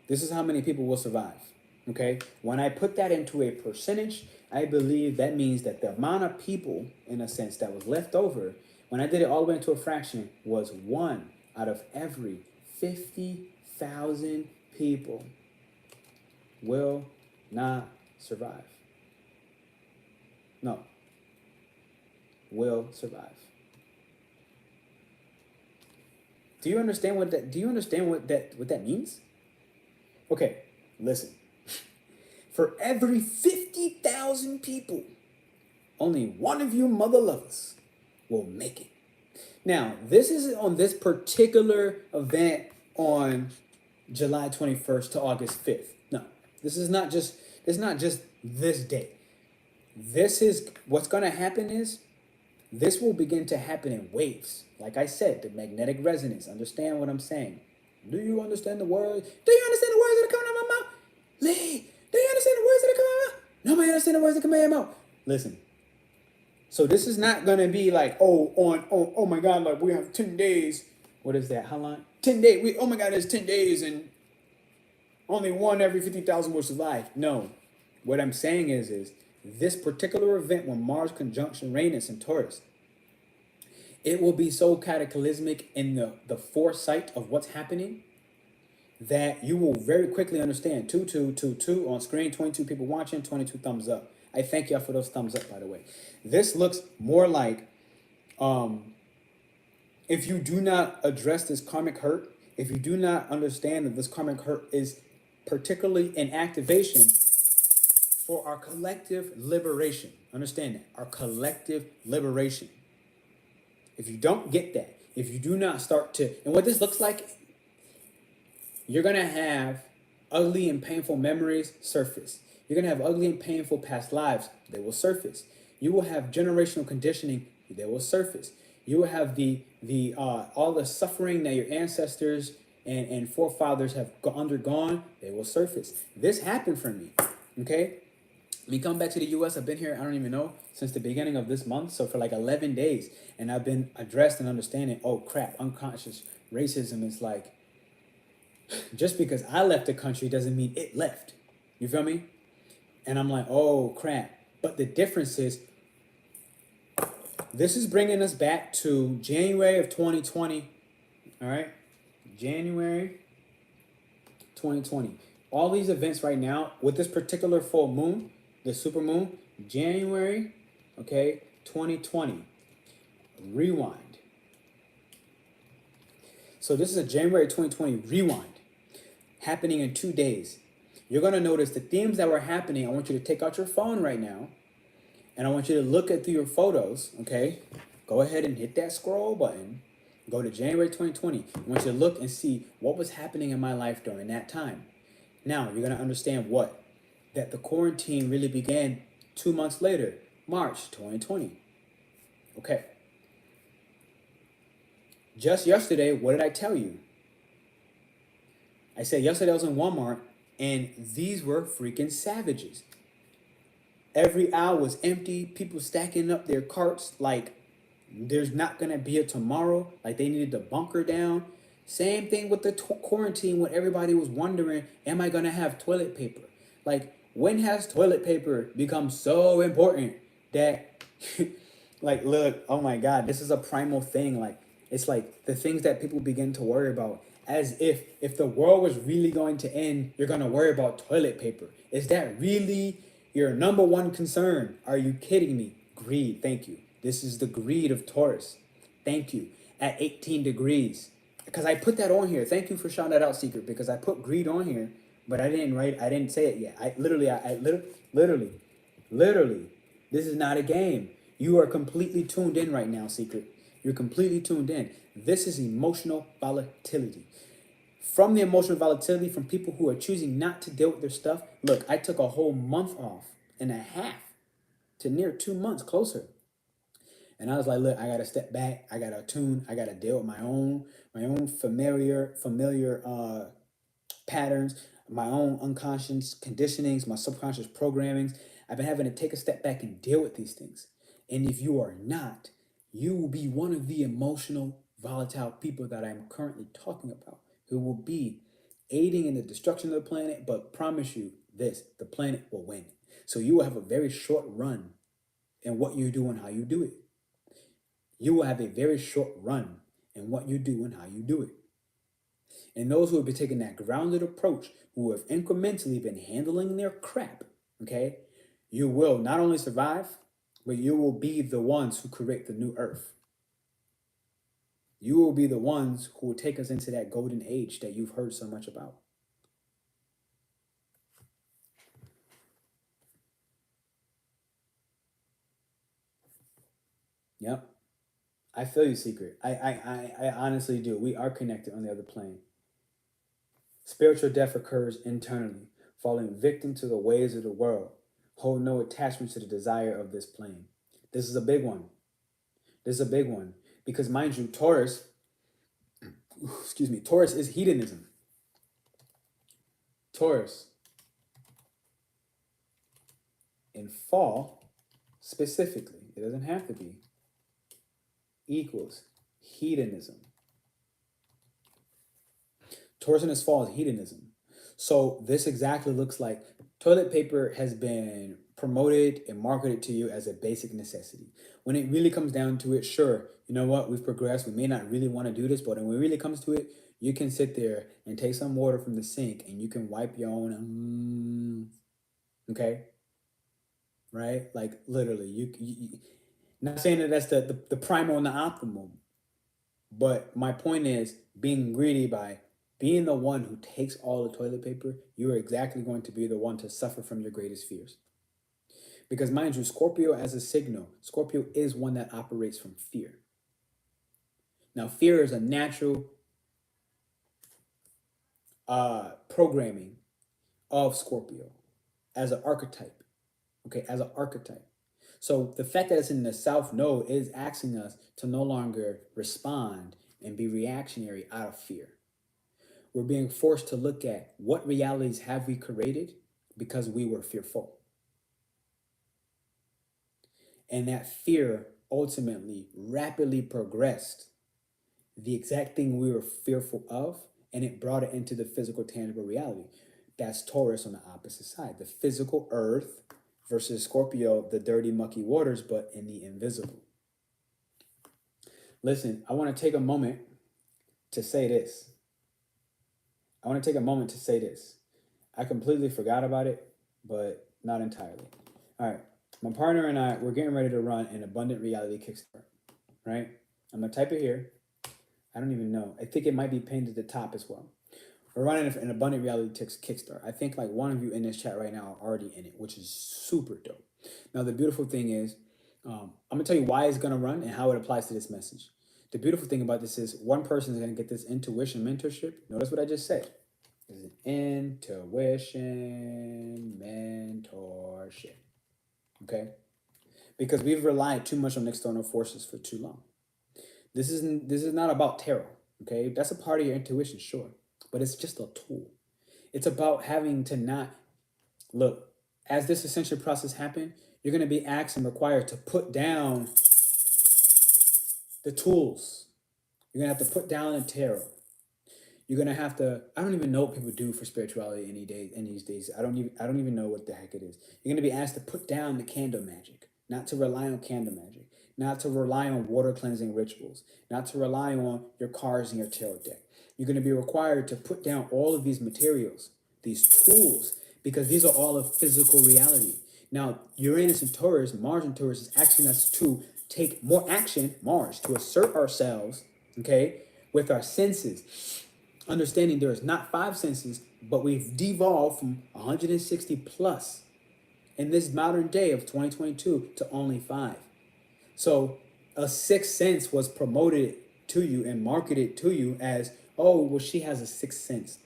This is how many people will survive. Okay. When I put that into a percentage, I believe that means that the amount of people, in a sense, that was left over, when I did it all the way into a fraction, was 1 out of every 50,000 people will not survive. No. Will survive. Do you understand what that means? Okay, listen. For every 50,000 people, only one of you mother lovers will make it. Now, this is on this particular event on July 21st to August 5th. No, this is not just this day. This is what's going to happen is this will begin to happen in waves. Like I said, the magnetic resonance. Understand what I'm saying? Do you understand the words? Do you understand the words that are coming out of my mouth? Lee, do you understand the words that are coming out of my mouth? Nobody understand the words that come out of my mouth. Listen. So this is not going to be like, oh my God, like we have 10 days. What is that? How long? 10 days. Oh my God, there's 10 days and only one every 50,000 will survive. No. What I'm saying is this particular event when Mars conjunction Uranus in Taurus, it will be so cataclysmic in the foresight of what's happening that you will very quickly understand. 2222 on screen, 22 people watching, 22 thumbs up. I thank y'all for those thumbs up, by the way. This looks more like if you do not address this karmic hurt, if you do not understand that this karmic hurt is particularly in activation for our collective liberation. Understand that. Our collective liberation. If you don't get that, if you do not start to, and what this looks like, you're going to have ugly and painful memories surface. You're going to have ugly and painful past lives. They will surface. You will have generational conditioning. They will surface. You will have all the suffering that your ancestors and forefathers have undergone. They will surface. This happened for me. Okay. Let me come back to the U.S. I've been here, I don't even know, since the beginning of this month. So for like 11 days. And I've been addressed and understanding, oh crap, unconscious racism is like, just because I left the country doesn't mean it left. You feel me? And I'm like, oh crap. But the difference is, this is bringing us back to January of 2020. All right? January 2020. All these events right now, with this particular full moon, the super moon, January, okay, 2020. Rewind. So this is a January 2020 rewind happening in 2 days. You're going to notice the themes that were happening. I want you to take out your phone right now, and I want you to look at through your photos, okay? Go ahead and hit that scroll button. Go to January 2020. I want you to look and see what was happening in my life during that time. Now, you're going to understand what? That the quarantine really began 2 months later, March 2020. Okay. Just yesterday, what did I tell you? I said yesterday I was in Walmart, and these were freaking savages. Every aisle was empty. People stacking up their carts like there's not going to be a tomorrow. Like they needed to bunker down. Same thing with the quarantine when everybody was wondering, am I going to have toilet paper? Like, when has toilet paper become so important that, like, look, oh my God, this is a primal thing. Like, it's like the things that people begin to worry about, as if the world was really going to end, you're going to worry about toilet paper. Is that really your number one concern? Are you kidding me? Greed, thank you. This is the greed of Taurus. Thank you. At 18 degrees. Because I put that on here. Thank you for shouting that out, Secret. Because I put greed on here, but I didn't say it yet. Literally, this is not a game. You are completely tuned in right now, Secret. You're completely tuned in. This is emotional volatility. From the emotional volatility, from people who are choosing not to deal with their stuff. Look, I took a whole month off and a half to near 2 months closer. And I was like, look, I gotta step back. I gotta tune. I gotta deal with my own familiar patterns, my own unconscious conditionings, my subconscious programmings. I've been having to take a step back and deal with these things. And if you are not, you will be one of the emotional, volatile people that I'm currently talking about, who will be aiding in the destruction of the planet, but promise you this, the planet will win. So you will have a very short run in what you do and how you do it. You will have a very short run in what you do and how you do it. And those who have been taking that grounded approach, who have incrementally been handling their crap, okay, you will not only survive, but you will be the ones who create the new earth. You will be the ones who will take us into that golden age that you've heard so much about. Yep. I feel you, Secret. I honestly do. We are connected on the other plane. Spiritual death occurs internally, falling victim to the ways of the world. Hold no attachment to the desire of this plane. This is a big one. This is a big one. Because mind you, Taurus is hedonism. Taurus in fall, specifically, it doesn't have to be, equals hedonism. Taurus in its fall is hedonism. So this exactly looks like toilet paper has been promoted and marketed to you as a basic necessity. When it really comes down to it, sure, you know what, we've progressed. We may not really want to do this, but when it really comes to it, you can sit there and take some water from the sink and you can wipe your own, okay? Right? Like literally, you not saying that that's the primal and the optimal, but my point is being greedy by being the one who takes all the toilet paper, you are exactly going to be the one to suffer from your greatest fears. Because mind you, Scorpio as a signal, Scorpio is one that operates from fear. Now, fear is a natural programming of Scorpio as an archetype. Okay, as an archetype. So the fact that it's in the South Node is asking us to no longer respond and be reactionary out of fear. We're being forced to look at what realities have we created because we were fearful. And that fear ultimately rapidly progressed the exact thing we were fearful of, and it brought it into the physical, tangible reality. That's Taurus on the opposite side. The physical earth versus Scorpio, the dirty, mucky waters, but in the invisible. Listen, I want to take a moment to say this. I completely forgot about it, but not entirely. All right. My partner and I, we're getting ready to run an Abundant Reality Kickstart, right? I'm going to type it here. I don't even know. I think it might be pinned at the top as well. We're running an Abundant Reality Kickstart. I think like one of you in this chat right now are already in it, which is super dope. Now, the beautiful thing is, I'm going to tell you why it's going to run and how it applies to this message. The beautiful thing about this is one person is going to get this intuition mentorship. Notice what I just said. It's an intuition mentorship. Okay? Because we've relied too much on external forces for too long. This is not about tarot. Okay? That's a part of your intuition, sure. But it's just a tool. It's about having to not... Look, as this ascension process happens, you're going to be asked and required to put down the tools. You're going to have to put down the tarot. You're going to have to... I don't even know what people do for spirituality in these days. I don't even know what the heck it is. You're going to be asked to put down the candle magic. Not to rely on candle magic. Not to rely on water cleansing rituals. Not to rely on your cards and your tarot deck. You're going to be required to put down all of these materials, these tools, because these are all of physical reality. Now, Uranus and Taurus, Mars and Taurus is asking us to take more action, Mars, to assert ourselves, okay, with our senses. Understanding there is not 5 senses, but we've devolved from 160 plus in this modern day of 2022 to only 5. So a 6th sense was promoted to you and marketed to you as, oh, well, she has a 6th sense.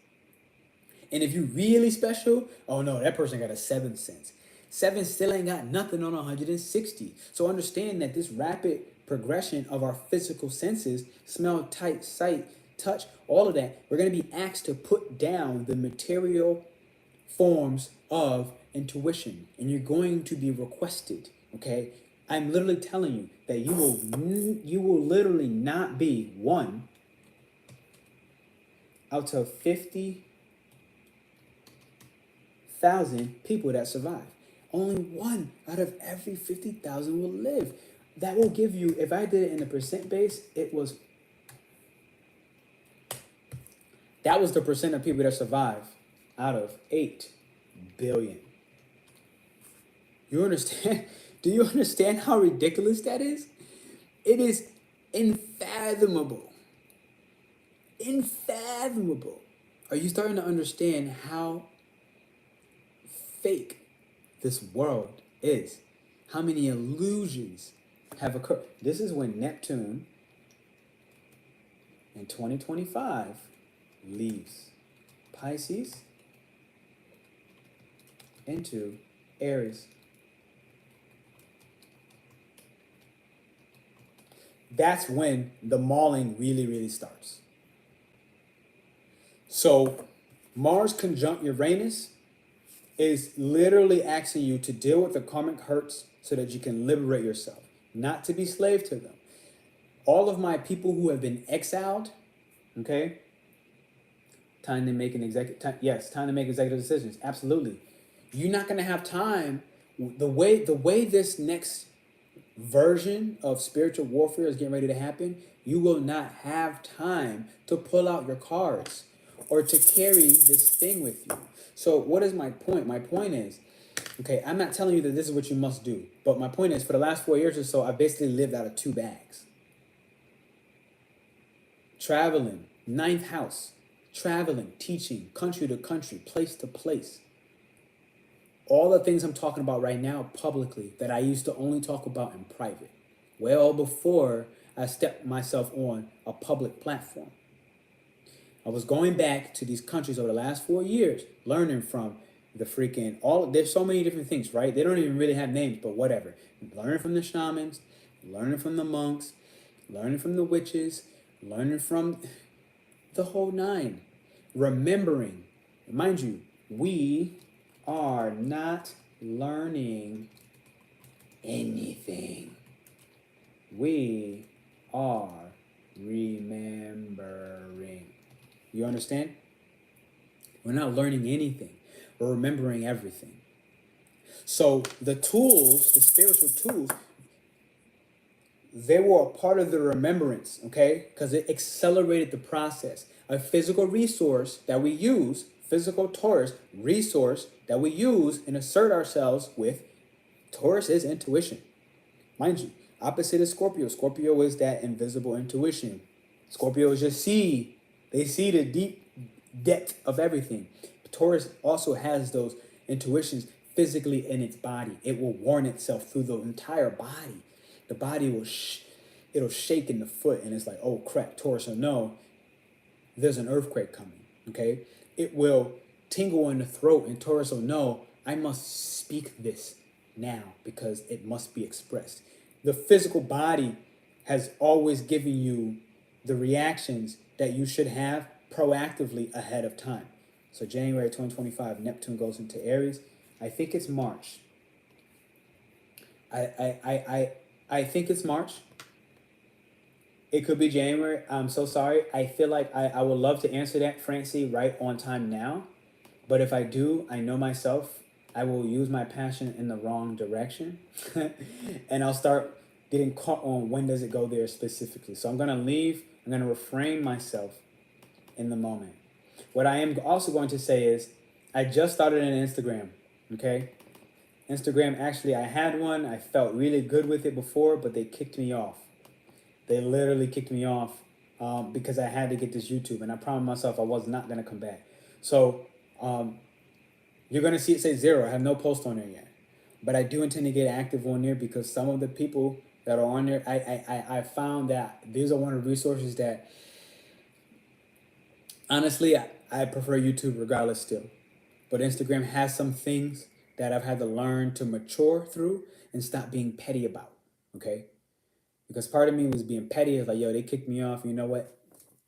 And if you really special, oh no, that person got a 7th sense. 7 still ain't got nothing on 160. So understand that this rapid progression of our physical senses, smell, tight, sight, touch, all of that, we're going to be asked to put down the material forms of intuition. And you're going to be requested, okay? I'm literally telling you that you will literally not be one out of 50,000 people that survive. Only one out of every 50,000 will live. That will give you, if I did it in the percent base, that was the percent of people that survive out of 8 billion. You understand? Do you understand how ridiculous that is? It is unfathomable. Unfathomable. Are you starting to understand how fake this world is? How many illusions have occurred? This is when Neptune in 2025 leaves Pisces into Aries. That's when the mauling really, really starts. So Mars conjunct Uranus is literally asking you to deal with the karmic hurts so that you can liberate yourself, not to be slave to them. All of my people who have been exiled, okay, time to make executive decisions. Absolutely. You're not going to have time. The way this next version of spiritual warfare is getting ready to happen, you will not have time to pull out your cards or to carry this thing with you. So what is my point? My point is, okay, I'm not telling you that this is what you must do, but my point is, for the last 4 years or so, I basically lived out of 2 bags. Traveling, 9th house, traveling, teaching, country to country, place to place. All the things I'm talking about right now publicly that I used to only talk about in private, well before I stepped myself on a public platform. I was going back to these countries over the last 4 years, learning from the freaking, there's so many different things, right? They don't even really have names, but whatever. Learning from the shamans, learning from the monks, learning from the witches, learning from the whole 9. Remembering, mind you, we are not learning anything. We are remembering. You understand? We're not learning anything. We're remembering everything. So the tools, the spiritual tools, they were a part of the remembrance, okay? Because it accelerated the process. A physical resource that we use, physical Taurus resource that we use and assert ourselves with. Taurus is intuition. Mind you, opposite is Scorpio. Scorpio is that invisible intuition. Scorpios just see. They see the deep depth of everything. Taurus also has those intuitions physically in its body. It will warn itself through the entire body. The body will, it'll shake in the foot, and it's like, oh crap, Taurus will know there's an earthquake coming, okay? It will tingle in the throat, and Taurus will know, I must speak this now because it must be expressed. The physical body has always given you the reactions that you should have proactively ahead of time. So January 2025, Neptune goes into Aries. I think it's March. I think it's March. It could be January. I'm so sorry. I feel like I would love to answer that, Francie, right on time now. But if I do, I know myself, I will use my passion in the wrong direction. And I'll start getting caught on when does it go there specifically. So I'm going to refrain myself in the moment. What I am also going to say is, I just started an Instagram, okay? Instagram, actually, I had one. I felt really good with it before, but they kicked me off. They literally kicked me off because I had to get this YouTube, and I promised myself I was not going to come back. So you're going to see it say 0. I have no post on there yet. But I do intend to get active on there because some of the people that are on there, I found that these are one of the resources that, honestly, I prefer YouTube regardless still. But Instagram has some things that I've had to learn to mature through and stop being petty about, okay? Because part of me was being petty. It's like, yo, they kicked me off. You know what?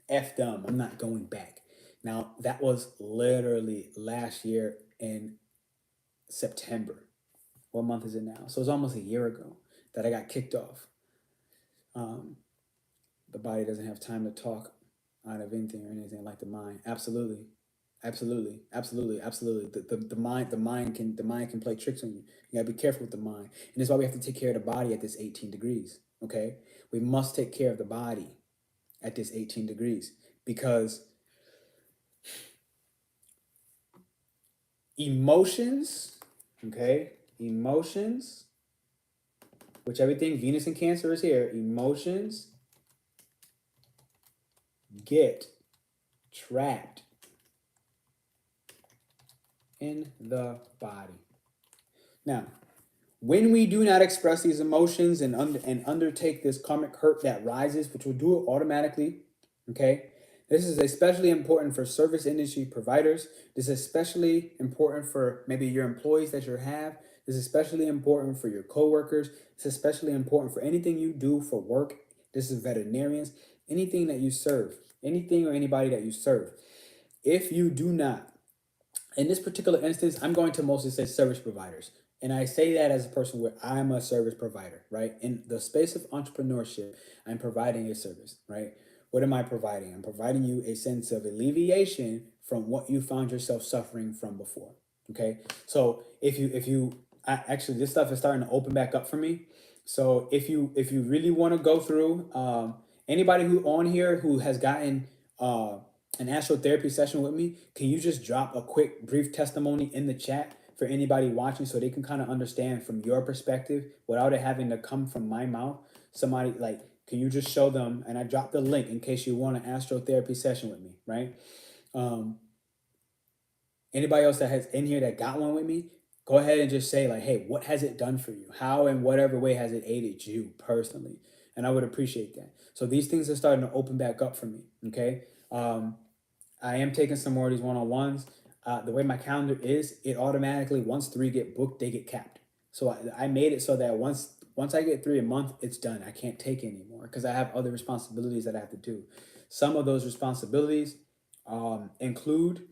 F them. I'm not going back. Now, that was literally last year in September. What month is it now? So it's almost a year ago that I got kicked off. The body doesn't have time to talk out of anything or anything like the mind. Absolutely. Absolutely, absolutely, absolutely. The mind can play tricks on you. You gotta be careful with the mind, and that's why we have to take care of the body at this 18 degrees. Okay, we must take care of the body at this 18 degrees because emotions, okay, emotions, which everything Venus in Cancer is here. Emotions get trapped in the body. Now, when we do not express these emotions and undertake this karmic hurt that rises, which will do it automatically, okay? This is especially important for service industry providers. This is especially important for maybe your employees that you have. This is especially important for your coworkers. It's especially important for anything you do for work. This is veterinarians, anything that you serve, anything or anybody that you serve. If you do not, in this particular instance, I'm going to mostly say service providers. And I say that as a person where I'm a service provider, right? In the space of entrepreneurship, I'm providing a service, right? What am I providing? I'm providing you a sense of alleviation from what you found yourself suffering from before, okay? So actually, this stuff is starting to open back up for me. So if you really want to go through, anybody who on here who has gotten an astral therapy session with me, can you just drop a quick brief testimony in the chat for anybody watching so they can kind of understand from your perspective without it having to come from my mouth? Somebody like, can you just show them? And I dropped the link in case you want an astral therapy session with me, right? Anybody else that has in here that got one with me, go ahead and just say like, hey, what has it done for you? How in whatever way has it aided you personally? And I would appreciate that. So these things are starting to open back up for me, okay? I am taking some more of these one-on-ones. The way my calendar is, it automatically, once 3 get booked, they get capped. So I made it so that once I get 3 a month, it's done. I can't take anymore because I have other responsibilities that I have to do. Some of those responsibilities include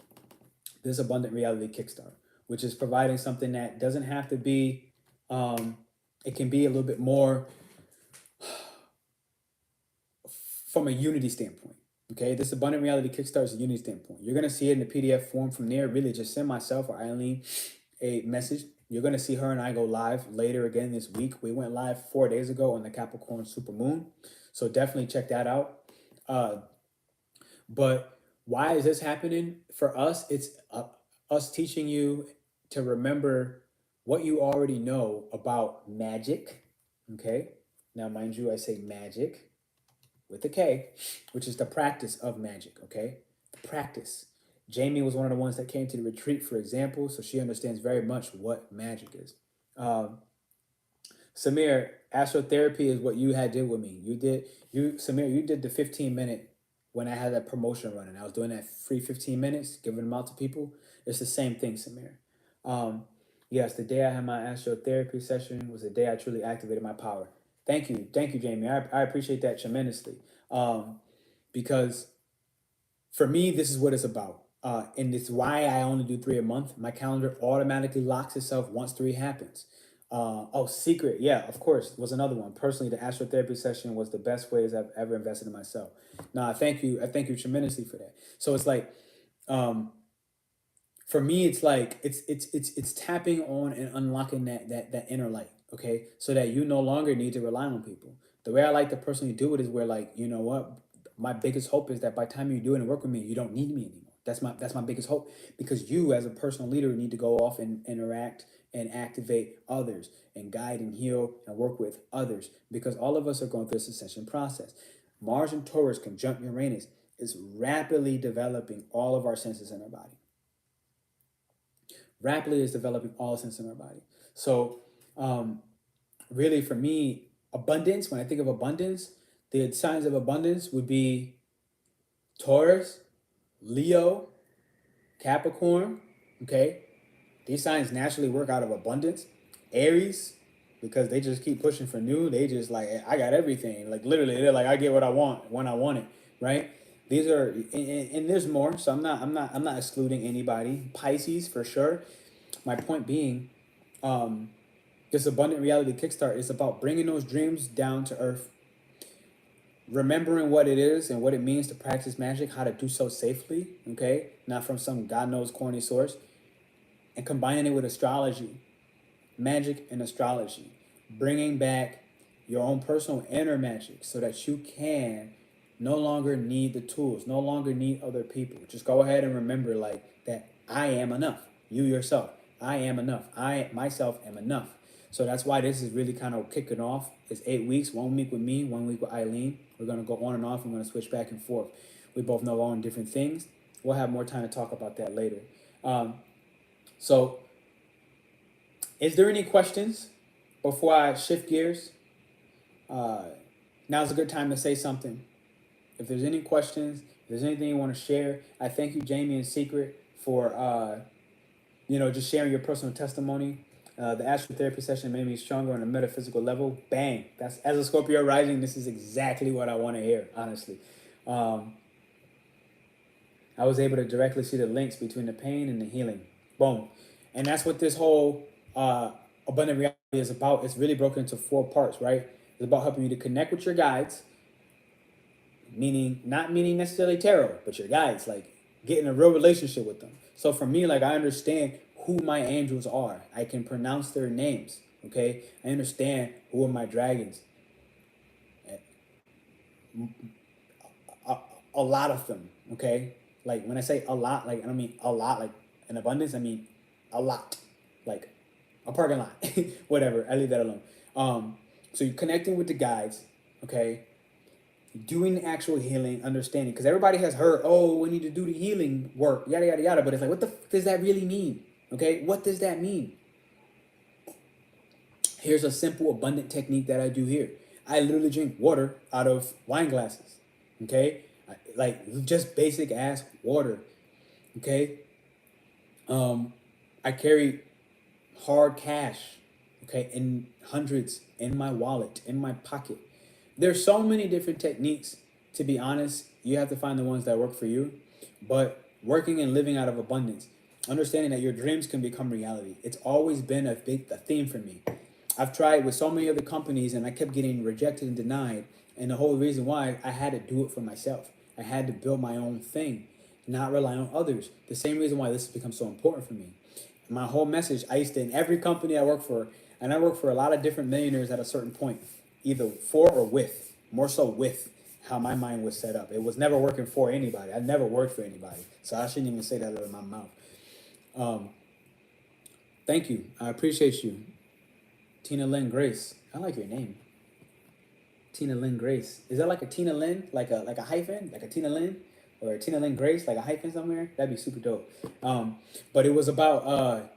this Abundant Reality Kickstart, which is providing something that doesn't have to be, it can be a little bit more from a unity standpoint. Okay, this Abundant Reality Kickstart is a unity standpoint. You're going to see it in the PDF form from there. Really, just send myself or Aileen a message. You're going to see her and I go live later again this week. We went live 4 days ago on the Capricorn Supermoon. So definitely check that out. But why is this happening? For us, it's us teaching you to remember what you already know about magic. Okay, now mind you, I say magic with a K, which is the practice of magic, okay? The practice. Jamie was one of the ones that came to the retreat, for example, so she understands very much what magic is. Samir, astrotherapy is what you had did with me. Samir, you did the 15-minute when I had that promotion running. I was doing that free 15 minutes, giving them out to people. It's the same thing, Samir. Yes, the day I had my astrotherapy session was the day I truly activated my power. Thank you, Jamie. I appreciate that tremendously. Because for me, this is what it's about. And it's why I only do 3 a month. My calendar automatically locks itself once 3 happens. Secret. Yeah, of course, was another one. Personally, the astrotherapy session was the best ways I've ever invested in myself. I thank you tremendously for that. So it's like, for me, it's like it's tapping on and unlocking that inner light, okay? So that you no longer need to rely on people. The way I like to personally do it is where, like, you know what? My biggest hope is that by the time you do it and work with me, you don't need me anymore. That's my biggest hope, because you as a personal leader need to go off and interact and activate others and guide and heal and work with others, because all of us are going through this ascension process. Mars in Taurus conjunct Uranus is rapidly developing all of our senses in our body. Rapidly is developing all senses in our body. So really for me, abundance, when I think of abundance, the signs of abundance would be Taurus, Leo, Capricorn, okay? These signs naturally work out of abundance. Aries, because they just keep pushing for new. They just like, I got everything. Like literally, they're like, I get what I want when I want it, right? These are, and there's more. So I'm not excluding anybody. Pisces for sure. My point being, this abundant reality kickstart is about bringing those dreams down to earth, remembering what it is and what it means to practice magic, how to do so safely, okay? Not from some God knows corny source, and combining it with astrology, magic and astrology, bringing back your own personal inner magic so that you can no longer need the tools, no longer need other people. Just go ahead and remember like that I am enough. You yourself, I am enough. I myself am enough. So that's why this is really kind of kicking off. It's 8 weeks, 1 week with me, 1 week with Aileen. We're going to go on and off. I'm going to switch back and forth. We both know on different things. We'll have more time to talk about that later. So is there any questions before I shift gears? Now's a good time to say something. If there's any questions, if there's anything you want to share, I thank you, Jamie, in secret for, just sharing your personal testimony. The astral therapy session made me stronger on a metaphysical level. Bang. That's, as a Scorpio rising, this is exactly what I want to hear, honestly. I was able to directly see the links between the pain and the healing. Boom. And that's what this whole abundant reality is about. It's really broken into 4 parts, right? It's about helping you to connect with your guides, not meaning necessarily tarot, but your guides, like getting a real relationship with them. So for me, like I understand who my angels are. I can pronounce their names, okay? I understand who are my dragons. A lot of them, okay? Like when I say a lot, like I don't mean a lot, like an abundance. I mean a lot, like a parking lot, whatever. I leave that alone. So you're connecting with the guides, okay? Doing the actual healing, understanding, because everybody has heard, oh, we need to do the healing work, yada yada yada. But it's like, what the f does that really mean? Okay, what does that mean? Here's a simple, abundant technique that I do here. I literally drink water out of wine glasses. Okay, like just basic ass water. Okay, I carry hard cash. Okay, in hundreds in my wallet, in my pocket. There's so many different techniques. To be honest, you have to find the ones that work for you. But working and living out of abundance, understanding that your dreams can become reality. It's always been a theme for me. I've tried with so many other companies and I kept getting rejected and denied. And the whole reason why, I had to do it for myself. I had to build my own thing, not rely on others. The same reason why this has become so important for me. My whole message, I used to, in every company I work for, and I work for a lot of different millionaires at a certain point, either for or with, more so with how my mind was set up. It was never working for anybody. I never worked for anybody. So I shouldn't even say that out of my mouth. Thank you. I appreciate you. Tina Lynn Grace. I like your name. Tina Lynn Grace. Is that like a Tina Lynn? Like a hyphen? Like a Tina Lynn? Or a Tina Lynn Grace? Like a hyphen somewhere? That'd be super dope. But it was about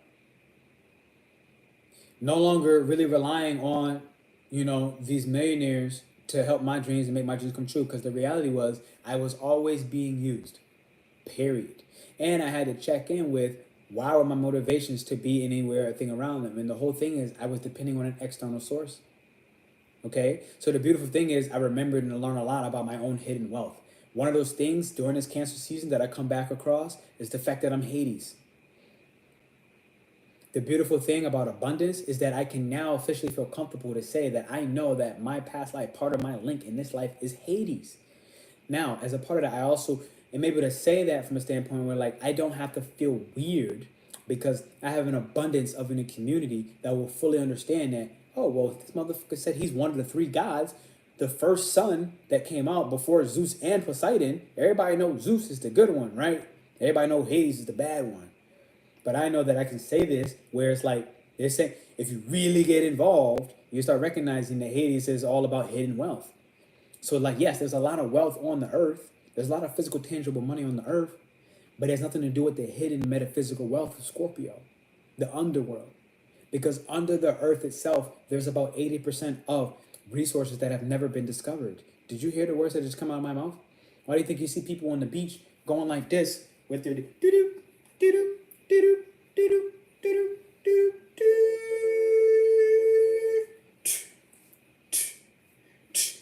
no longer really relying on, these millionaires to help my dreams and make my dreams come true. Because the reality was I was always being used. Period. And I had to check in with, why were my motivations to be anywhere, a thing around them? And the whole thing is I was depending on an external source. Okay? So the beautiful thing is I remembered and learned a lot about my own hidden wealth. One of those things during this Cancer season that I come back across is the fact that I'm Hades. The beautiful thing about abundance is that I can now officially feel comfortable to say that I know that my past life, part of my link in this life is Hades. Now, as a part of that, I also am able to say that from a standpoint where, like, I don't have to feel weird because I have an abundance of in a community that will fully understand that, oh, well, this motherfucker said he's one of the 3 gods. The first son that came out before Zeus and Poseidon, everybody knows Zeus is the good one, right? Everybody knows Hades is the bad one. But I know that I can say this where it's like, They're saying if you really get involved, you start recognizing that Hades is all about hidden wealth. So like, yes, there's a lot of wealth on the earth. There's a lot of physical, tangible money on the earth, but it has nothing to do with the hidden metaphysical wealth of Scorpio, the underworld. Because under the earth itself, there's about 80% of resources that have never been discovered. Did you hear the words that just come out of my mouth? Why do you think you see people on the beach going like this with their doo-doo, doo-doo, doo-doo, doo-doo, doo-doo, doo-doo,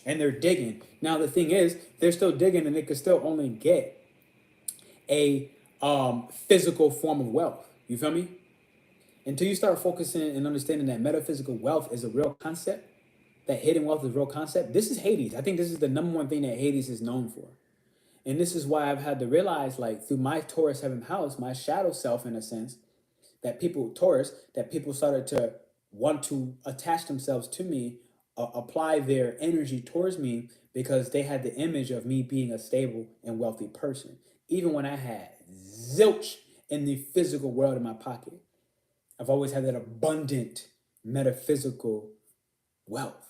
and they're digging. Now the thing is, they're still digging and they could still only get a physical form of wealth. You feel me? Until you start focusing and understanding that metaphysical wealth is a real concept, that hidden wealth is a real concept, this is Hades. I think this is the number one thing that Hades is known for. And this is why I've had to realize, like, through my Taurus 7th house, my shadow self, in a sense, that people, Taurus, that people started to want to attach themselves to me, apply their energy towards me, because they had the image of me being a stable and wealthy person. Even when I had zilch in the physical world in my pocket, I've always had that abundant metaphysical wealth.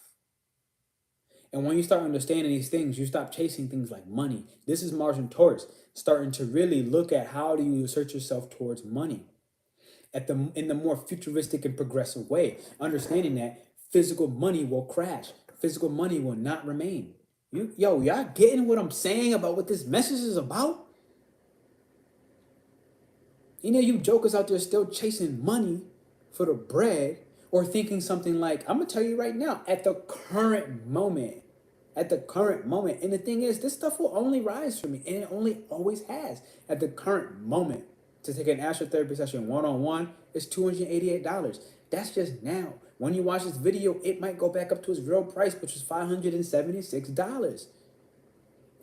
And when you start understanding these things, you stop chasing things like money. This is Mars and Taurus, starting to really look at how do you assert yourself towards money in the more futuristic and progressive way. Understanding that physical money will crash. Physical money will not remain. Y'all getting what I'm saying about what this message is about? You know, you jokers out there still chasing money for the bread, or thinking something like, I'm going to tell you right now, at the current moment, and the thing is, this stuff will only rise for me, and it only always has. At the current moment, to take an astrotherapy session one-on-one is $288. That's just now. When you watch this video, it might go back up to its real price, which is $576.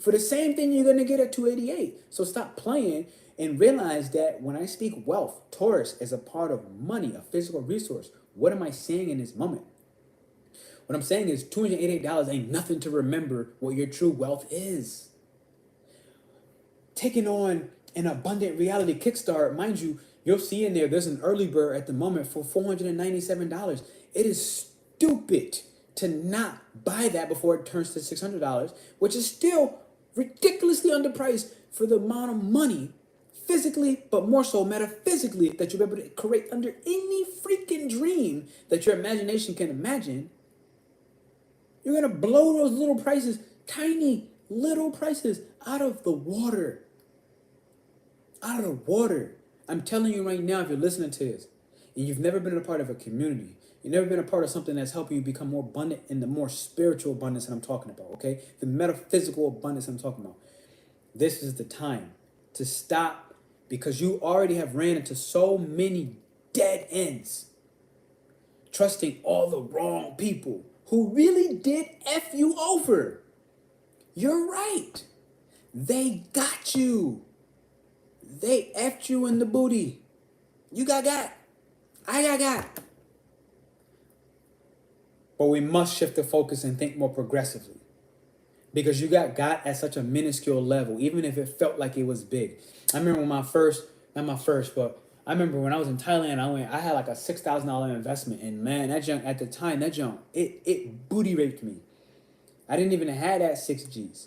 For the same thing you're going to get at $288. So stop playing and realize that when I speak wealth, Taurus is a part of money, a physical resource. What am I saying in this moment? What I'm saying is $288 ain't nothing to remember what your true wealth is. Taking on an abundant reality kickstart, mind you, you'll see in there's an early bird at the moment for $497. It is stupid to not buy that before it turns to $600, which is still ridiculously underpriced for the amount of money, physically, but more so metaphysically, that you'll be able to create under any freaking dream that your imagination can imagine. You're going to blow those little prices, tiny little prices, out of the water. Out of the water. I'm telling you right now, if you're listening to this, and you've never been a part of a community, you've never been a part of something that's helping you become more abundant in the more spiritual abundance that I'm talking about, okay? The metaphysical abundance I'm talking about. This is the time to stop, because you already have ran into so many dead ends, trusting all the wrong people who really did F you over. You're right. They got you. They F'd you in the booty. You got. I got. But we must shift the focus and think more progressively. Because you got at such a minuscule level, even if it felt like it was big. I remember when I remember when I was in Thailand, I had like a $6,000 investment, and man, that junk at the time, it booty raped me. I didn't even have that 6Gs.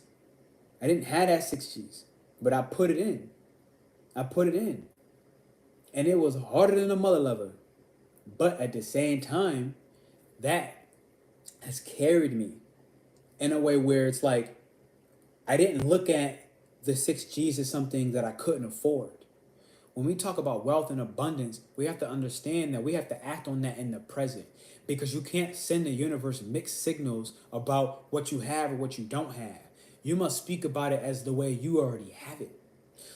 I didn't have that 6Gs, but I put it in. And it was harder than a mother lover. But at the same time, that has carried me in a way where it's like, I didn't look at the 6Gs as something that I couldn't afford. When we talk about wealth and abundance, we have to understand that we have to act on that in the present, because you can't send the universe mixed signals about what you have or what you don't have. You must speak about it as the way you already have it.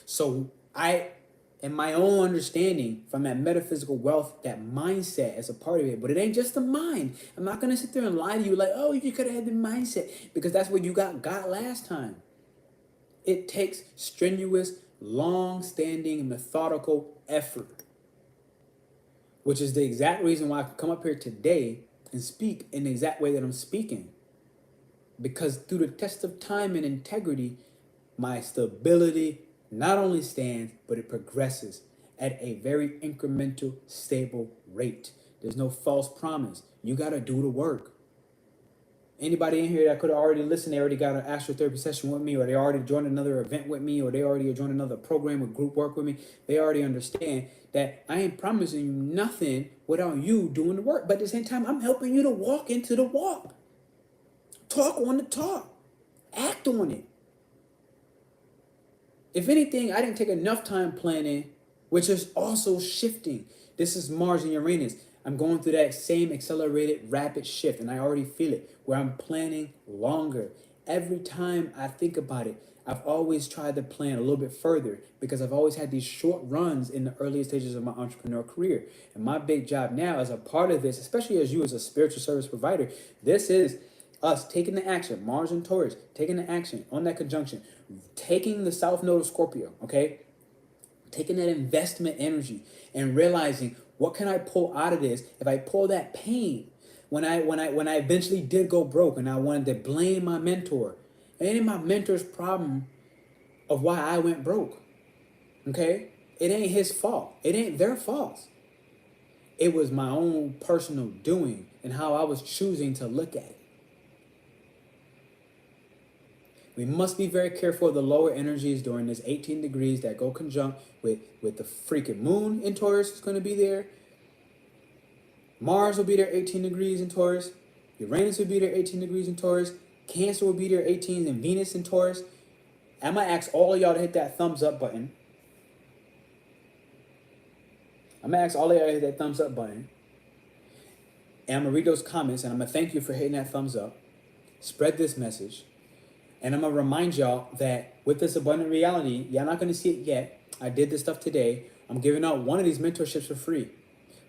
So in my own understanding, from that metaphysical wealth, that mindset is a part of it. But it ain't just the mind. I'm not going to sit there and lie to you like, oh, you could have had the mindset, because that's what you got last time. It takes strenuous, long-standing, methodical effort, which is the exact reason why I can come up here today and speak in the exact way that I'm speaking. Because through the test of time and integrity, my stability not only stands, but it progresses at a very incremental, stable rate. There's no false promise. You got to do the work. Anybody in here that could have already listened, they already got an astrotherapy session with me, or they already joined another event with me, or they already joined another program or group work with me, they already understand that I ain't promising you nothing without you doing the work. But at the same time, I'm helping you to walk into the walk. Talk on the talk. Act on it. If anything, I didn't take enough time planning, which is also shifting. This is Mars and Uranus. I'm going through that same accelerated, rapid shift, and I already feel it, where I'm planning longer. Every time I think about it, I've always tried to plan a little bit further because I've always had these short runs in the earliest stages of my entrepreneur career. And my big job now as a part of this, especially as you as a spiritual service provider, this is us taking the action, Mars and Taurus, taking the action on that conjunction, taking the South Node of Scorpio, okay? Taking that investment energy and realizing, what can I pull out of this if I pull that pain? When I eventually did go broke and I wanted to blame my mentor, it ain't my mentor's problem of why I went broke. Okay? It ain't his fault. It ain't their fault. It was my own personal doing and how I was choosing to look at it. We must be very careful of the lower energies during this 18 degrees that go conjunct with the freaking moon in Taurus is going to be there. Mars will be there 18 degrees in Taurus. Uranus will be there 18 degrees in Taurus. Cancer will be there 18 and Venus in Taurus. I'm going to ask all of y'all to hit that thumbs up button. I'm going to ask all of y'all to hit that thumbs up button. And I'm going to read those comments and I'm going to thank you for hitting that thumbs up. Spread this message. And I'm going to remind y'all that with this abundant reality, y'all not going to see it yet. I did this stuff today. I'm giving out one of these mentorships for free.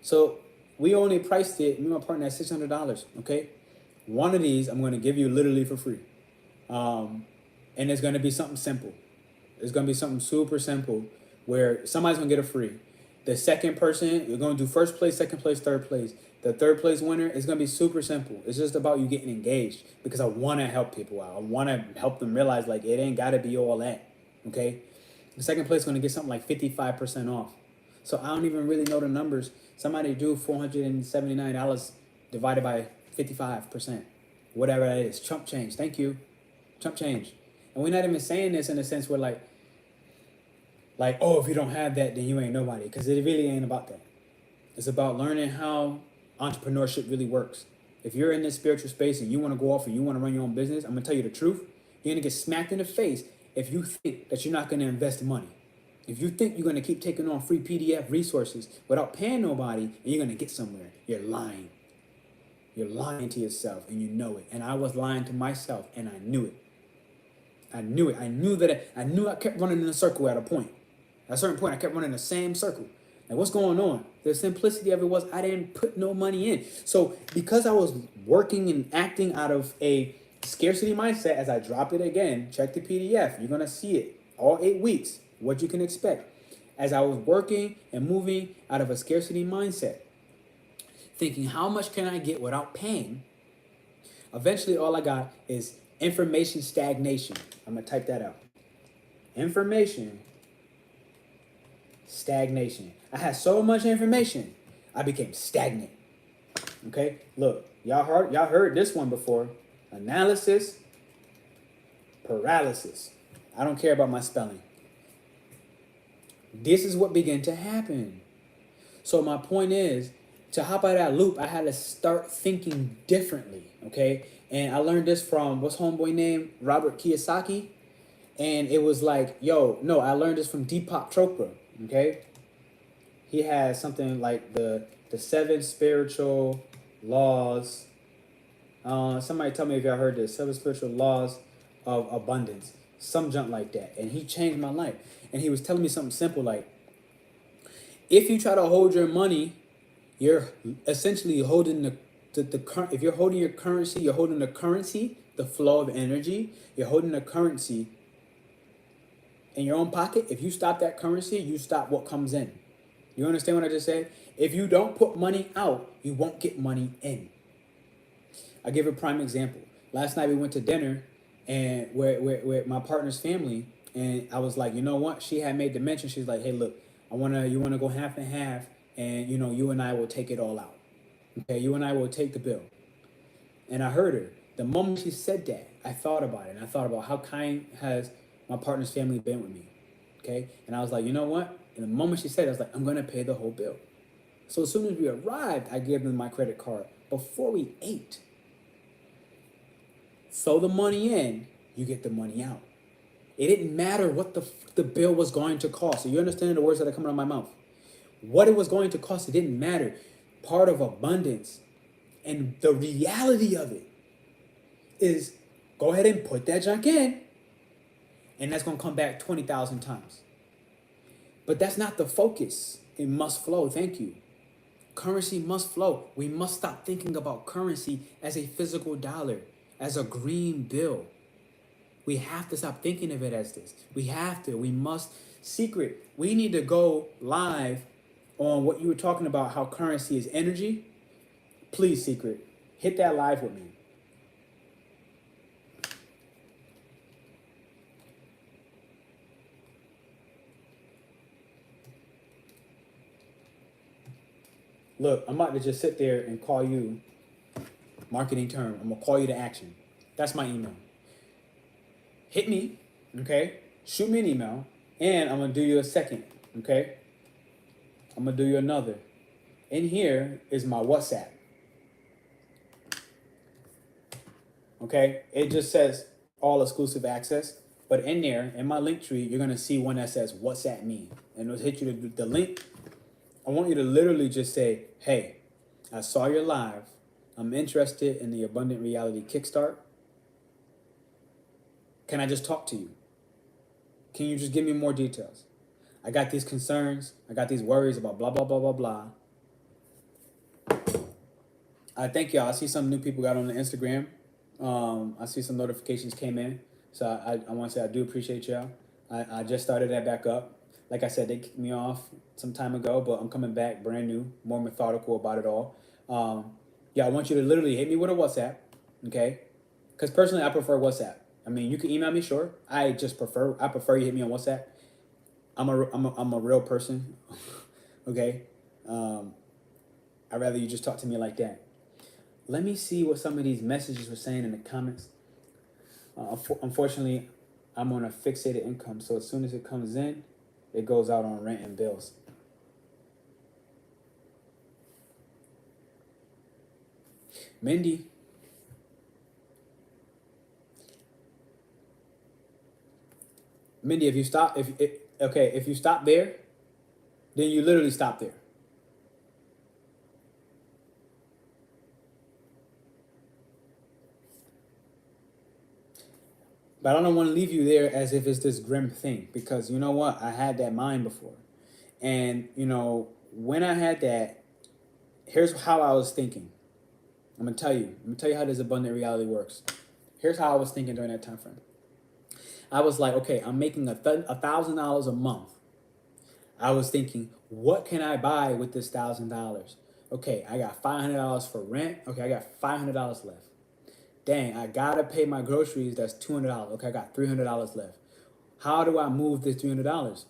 So we only priced it, me and my partner, at $600, okay? One of these I'm going to give you literally for free. And it's going to be something simple. It's going to be something super simple where somebody's going to get it free. The second person, you're going to do first place, second place, third place. The third place winner is going to be super simple. It's just about you getting engaged because I want to help people out. I want to help them realize, like, it ain't got to be all that, okay? The second place is going to get something like 55% off. So I don't even really know the numbers. Somebody do $479 divided by 55%. Whatever that is. Chump change. Thank you. Chump change. And we're not even saying this in a sense where like, oh, if you don't have that, then you ain't nobody. Because it really ain't about that. It's about learning how entrepreneurship really works. If you're in this spiritual space and you want to go off and you want to run your own business, I'm going to tell you the truth. You're going to get smacked in the face if you think that you're not going to invest money. If you think you're going to keep taking on free PDF resources without paying nobody and you're going to get somewhere, you're lying. You're lying to yourself and you know it. And I was lying to myself and I knew it. I knew it. I knew I kept running in a circle at a point. At a certain point, I kept running the same circle. And what's going on? The simplicity of it was I didn't put no money in. So because I was working and acting out of a scarcity mindset, as I dropped it again, check the PDF. You're going to see it all 8 weeks, what you can expect. As I was working and moving out of a scarcity mindset, thinking how much can I get without paying, eventually all I got is information stagnation. I'm going to type that out. Information stagnation. I had so much information, I became stagnant. Okay, look, y'all heard this one before. Analysis, paralysis. I don't care about my spelling. This is what began to happen. So my point is, to hop out of that loop, I had to start thinking differently. Okay, and I learned this from what's homeboy name, Robert Kiyosaki, and it was like, I learned this from Deepak Chopra. Okay. He has something like the 7 spiritual laws. Somebody tell me if y'all heard this. 7 spiritual laws of abundance. Some junk like that. And he changed my life. And he was telling me something simple like, if you try to hold your money, you're essentially holding if you're holding your currency, you're holding the currency, the flow of energy. You're holding the currency in your own pocket. If you stop that currency, you stop what comes in. You understand what I just said? If you don't put money out, you won't get money in. I'll give a prime example. Last night we went to dinner and where my partner's family, and I was like, you know what? She had made the mention. She's like, hey, look, you wanna go half and half, and you and I will take it all out. Okay, you and I will take the bill. And I heard her. The moment she said that, I thought about it. And I thought about how kind has my partner's family been with me. Okay? And I was like, you know what? And the moment she said it, I was like, I'm going to pay the whole bill. So as soon as we arrived, I gave them my credit card before we ate. Throw the money in, you get the money out. It didn't matter what the bill was going to cost. So you understand the words that are coming out of my mouth. What it was going to cost, it didn't matter. Part of abundance and the reality of it is go ahead and put that junk in, and that's going to come back 20,000 times. But that's not the focus. It must flow. Thank you. Currency must flow. We must stop thinking about currency as a physical dollar, as a green bill. We have to stop thinking of it as this. We have to. We must. Secret. We need to go live on what you were talking about, how currency is energy. Please, Secret, hit that live with me. Look, I'm about to just sit there and call you marketing term. I'm going to call you to action. That's my email. Hit me, okay? Shoot me an email, and I'm going to do you a second, okay? I'm going to do you another. In here is my WhatsApp. Okay? It just says all exclusive access. But in there, in my link tree, you're going to see one that says WhatsApp me. And it'll hit you the link. I want you to literally just say, hey, I saw your live. I'm interested in the Abundant Reality Kickstart. Can I just talk to you? Can you just give me more details? I got these concerns. I got these worries about blah, blah, blah, blah, blah. I thank y'all. I see some new people got on the Instagram. I see some notifications came in. So I want to say I do appreciate y'all. I just started that back up. Like I said, they kicked me off some time ago, but I'm coming back brand new, more methodical about it all. Yeah, I want you to literally hit me with a WhatsApp, okay? Because personally, I prefer WhatsApp. I mean, you can email me, sure. I prefer you hit me on WhatsApp. I'm a real person, okay? I'd rather you just talk to me like that. Let me see what some of these messages were saying in the comments. Unfortunately, I'm on a fixated income, so as soon as it comes in, it goes out on rent and bills. Mindy. Mindy, if you stop there, then you literally stop there. But I don't want to leave you there as if it's this grim thing, because you know what? I had that mind before. And, you know, when I had that, here's how I was thinking. I'm going to tell you how this abundant reality works. Here's how I was thinking during that time frame. I was like, okay, I'm making $1,000 a month. I was thinking, what can I buy with this $1,000? Okay, I got $500 for rent. Okay, I got $500 left. Dang, I gotta pay my groceries. That's $200. Okay, I got $300 left. How do I move this $300?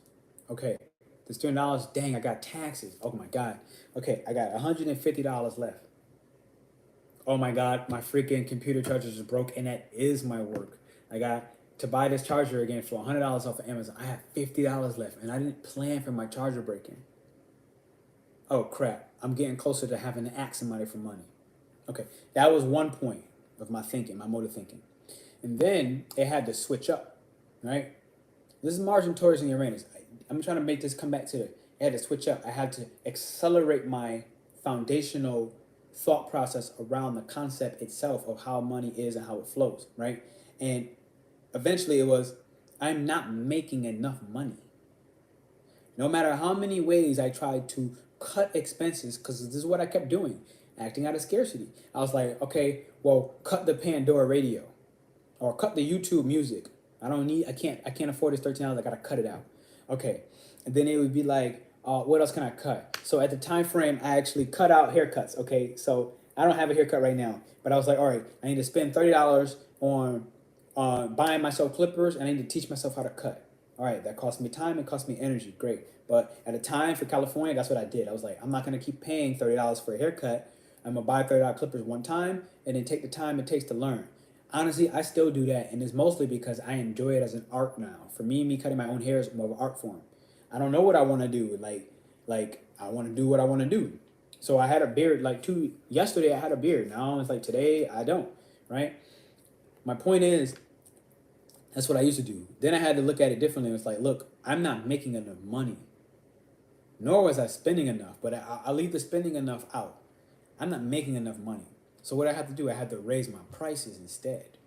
Okay, this $300. Dang, I got taxes. Oh my God. Okay, I got $150 left. Oh my God, my freaking computer charger is broke, and that is my work. I got to buy this charger again for $100 off of Amazon. I have $50 left, and I didn't plan for my charger breaking. Oh crap, I'm getting closer to having to ask somebody for money. Okay, that was one point of my thinking, my mode of thinking. And then it had to switch up, right? This is Mars and Taurus and Uranus. I'm trying to make this come back to it. It had to switch up. I had to accelerate my foundational thought process around the concept itself of how money is and how it flows, right? And eventually it was, I'm not making enough money. No matter how many ways I tried to cut expenses, because this is what I kept doing, acting out of scarcity. I was like, okay, well, cut the Pandora radio or cut the YouTube music. I can't afford this $13. I gotta cut it out. Okay. And then it would be like, what else can I cut? So at the time frame, I actually cut out haircuts. Okay. So I don't have a haircut right now, but I was like, all right, I need to spend $30 on buying myself clippers, and I need to teach myself how to cut. All right, that cost me time, it cost me energy, great. But at a time for California, that's what I did. I was like, I'm not gonna keep paying $30 for a haircut. I'm gonna buy $30 clippers one time and then take the time it takes to learn. Honestly, I still do that, and it's mostly because I enjoy it as an art now. For me cutting my own hair is more of an art form. I don't know what I want to do. Like I want to do what I want to do. So I had a beard yesterday I had a beard. Now it's like today I don't, right? My point is, that's what I used to do. Then I had to look at it differently. It's like, look, I'm not making enough money. Nor was I spending enough, but I'll leave the spending enough out. I'm not making enough money. So what I had to do, I had to raise my prices instead.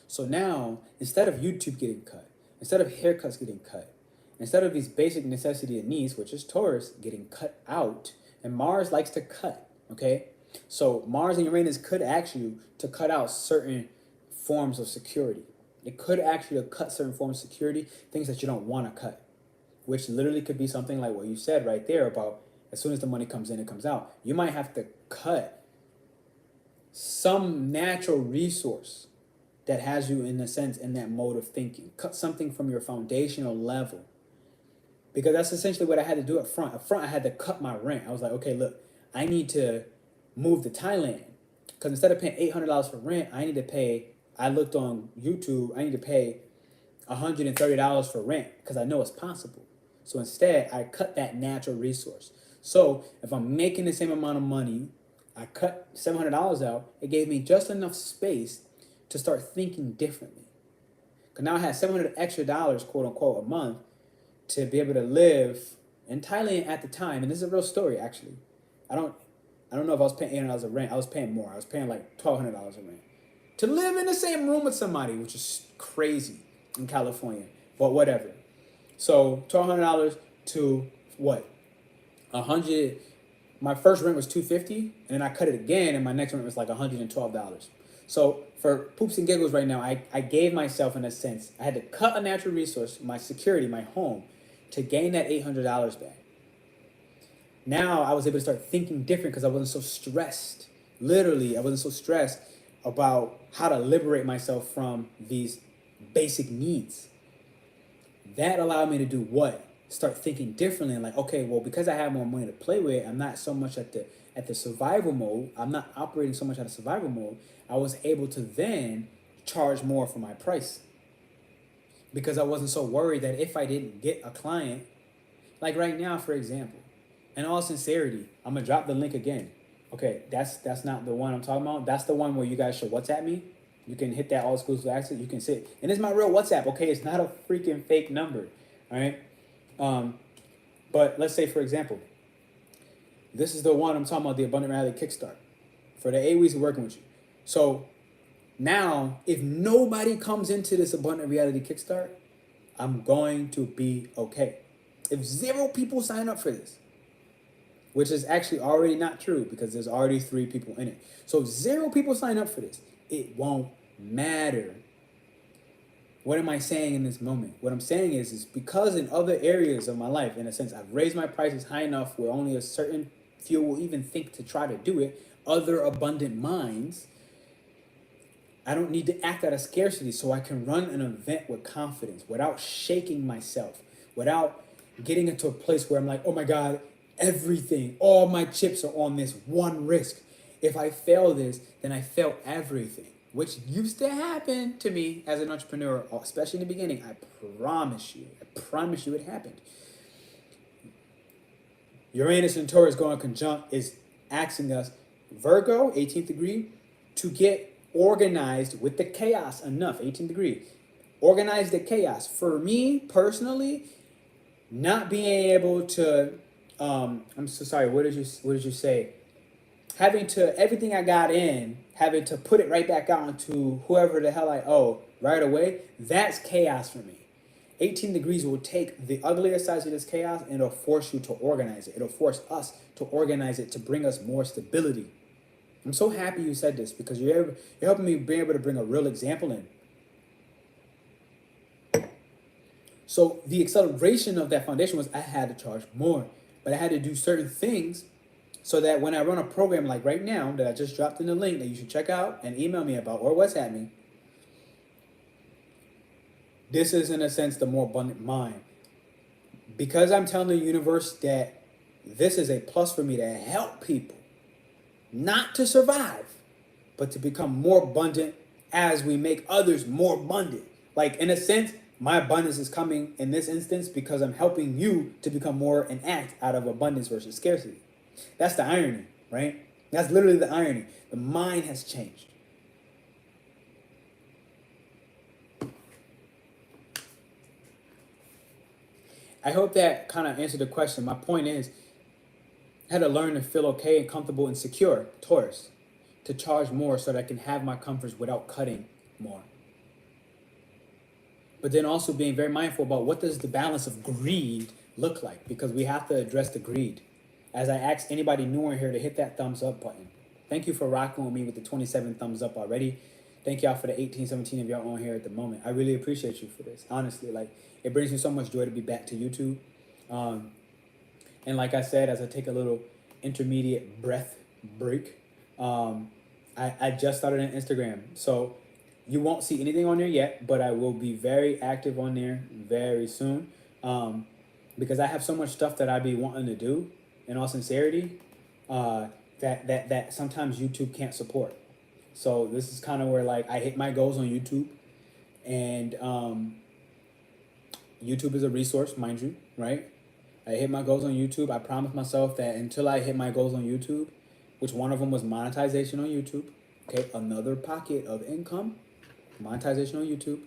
So now, instead of YouTube getting cut, instead of haircuts getting cut, instead of these basic necessity and needs, which is Taurus, getting cut out, and Mars likes to cut, okay? So Mars and Uranus could ask you to cut out certain forms of security. It could actually cut certain forms of security, things that you don't want to cut, which literally could be something like what you said right there about as soon as the money comes in, it comes out. You might have to cut some natural resource that has you, in a sense, in that mode of thinking. Cut something from your foundational level. Because that's essentially what I had to do up front. Up front, I had to cut my rent. I was like, okay, look, I need to move to Thailand. Because instead of paying $800 for rent, I looked on YouTube, I need to pay $130 for rent because I know it's possible. So instead, I cut that natural resource. So if I'm making the same amount of money, I cut $700 out. It gave me just enough space to start thinking differently. Because now I had $700 extra, quote unquote, a month to be able to live in Thailand at the time. And this is a real story, actually. I don't know if I was paying $800 of rent. I was paying more. I was paying like $1,200 of rent to live in the same room with somebody, which is crazy in California. But whatever. So $1,200 to what? 100. My first rent was $250, and then I cut it again, and my next rent was like $112. So for poops and giggles right now, I gave myself, in a sense, I had to cut a natural resource, my security, my home, to gain that $800 back. Now I was able to start thinking different because I wasn't so stressed. Literally, I wasn't so stressed about how to liberate myself from these basic needs. That allowed me to do what? Start thinking differently and like, okay, well, because I have more money to play with, I'm not so much at the survival mode. I'm not operating so much out of survival mode. I was able to then charge more for my price because I wasn't so worried that if I didn't get a client, like right now, for example, in all sincerity, I'm gonna drop the link again. Okay, that's not the one I'm talking about. That's the one where you guys should WhatsApp me. You can hit that all exclusive access. You can sit, and it's my real WhatsApp. Okay, it's not a freaking fake number. All right. But let's say, for example, this is the one I'm talking about, the Abundant Reality Kickstart for the 8 weeks of working with you. So now, if nobody comes into this Abundant Reality Kickstart, I'm going to be okay. If 0 people sign up for this, which is actually already not true because there's already 3 people in it. So if 0 people sign up for this, it won't matter. What am I saying in this moment? What I'm saying is because in other areas of my life, in a sense, I've raised my prices high enough where only a certain few will even think to try to do it, other abundant minds, I don't need to act out of scarcity, so I can run an event with confidence without shaking myself, without getting into a place where I'm like, oh my God, everything, all my chips are on this one risk. If I fail this, then I fail everything, which used to happen to me as an entrepreneur, especially in the beginning. I promise you it happened. Uranus and Taurus going conjunct is asking us, Virgo, 18th degree, to get organized with the chaos enough, 18th degree. Organize the chaos. For me, personally, not being able to, I'm so sorry, what did you say? Having to, everything I got in, having to put it right back out into whoever the hell I owe right away, that's chaos for me. 18 degrees will take the uglier sides of this chaos and it'll force you to organize it. It'll force us to organize it to bring us more stability. I'm so happy you said this because you're helping me be able to bring a real example in. So the acceleration of that foundation was I had to charge more, but I had to do certain things so that when I run a program like right now that I just dropped in the link that you should check out and email me about or WhatsApp me, this is in a sense the more abundant mind. Because I'm telling the universe that this is a plus for me to help people. not to survive, but to become more abundant as we make others more abundant. Like, in a sense, my abundance is coming in this instance because I'm helping you to become more and act out of abundance versus scarcity. That's the irony, right? That's literally the irony. The mind has changed. I hope that kind of answered the question. My point is, I had to learn to feel okay and comfortable and secure, Taurus, to charge more so that I can have my comforts without cutting more. But then also being very mindful about what does the balance of greed look like, because we have to address the greed. As I ask anybody new in here to hit that thumbs up button. Thank you for rocking with me with the 27 thumbs up already. Thank y'all for the 18, 17 of y'all on here at the moment. I really appreciate you for this. Honestly, like, it brings me so much joy to be back to YouTube. And like I said, as I take a little intermediate breath break, I just started an Instagram. So you won't see anything on there yet, but I will be very active on there very soon. Because I have so much stuff that I be wanting to do, in all sincerity, that sometimes YouTube can't support. So this is kind of where, like, I hit my goals on YouTube, and YouTube is a resource, mind you, right? I hit my goals on YouTube. I promised myself that until I hit my goals on YouTube, which one of them was monetization on YouTube, okay, another pocket of income, monetization on YouTube,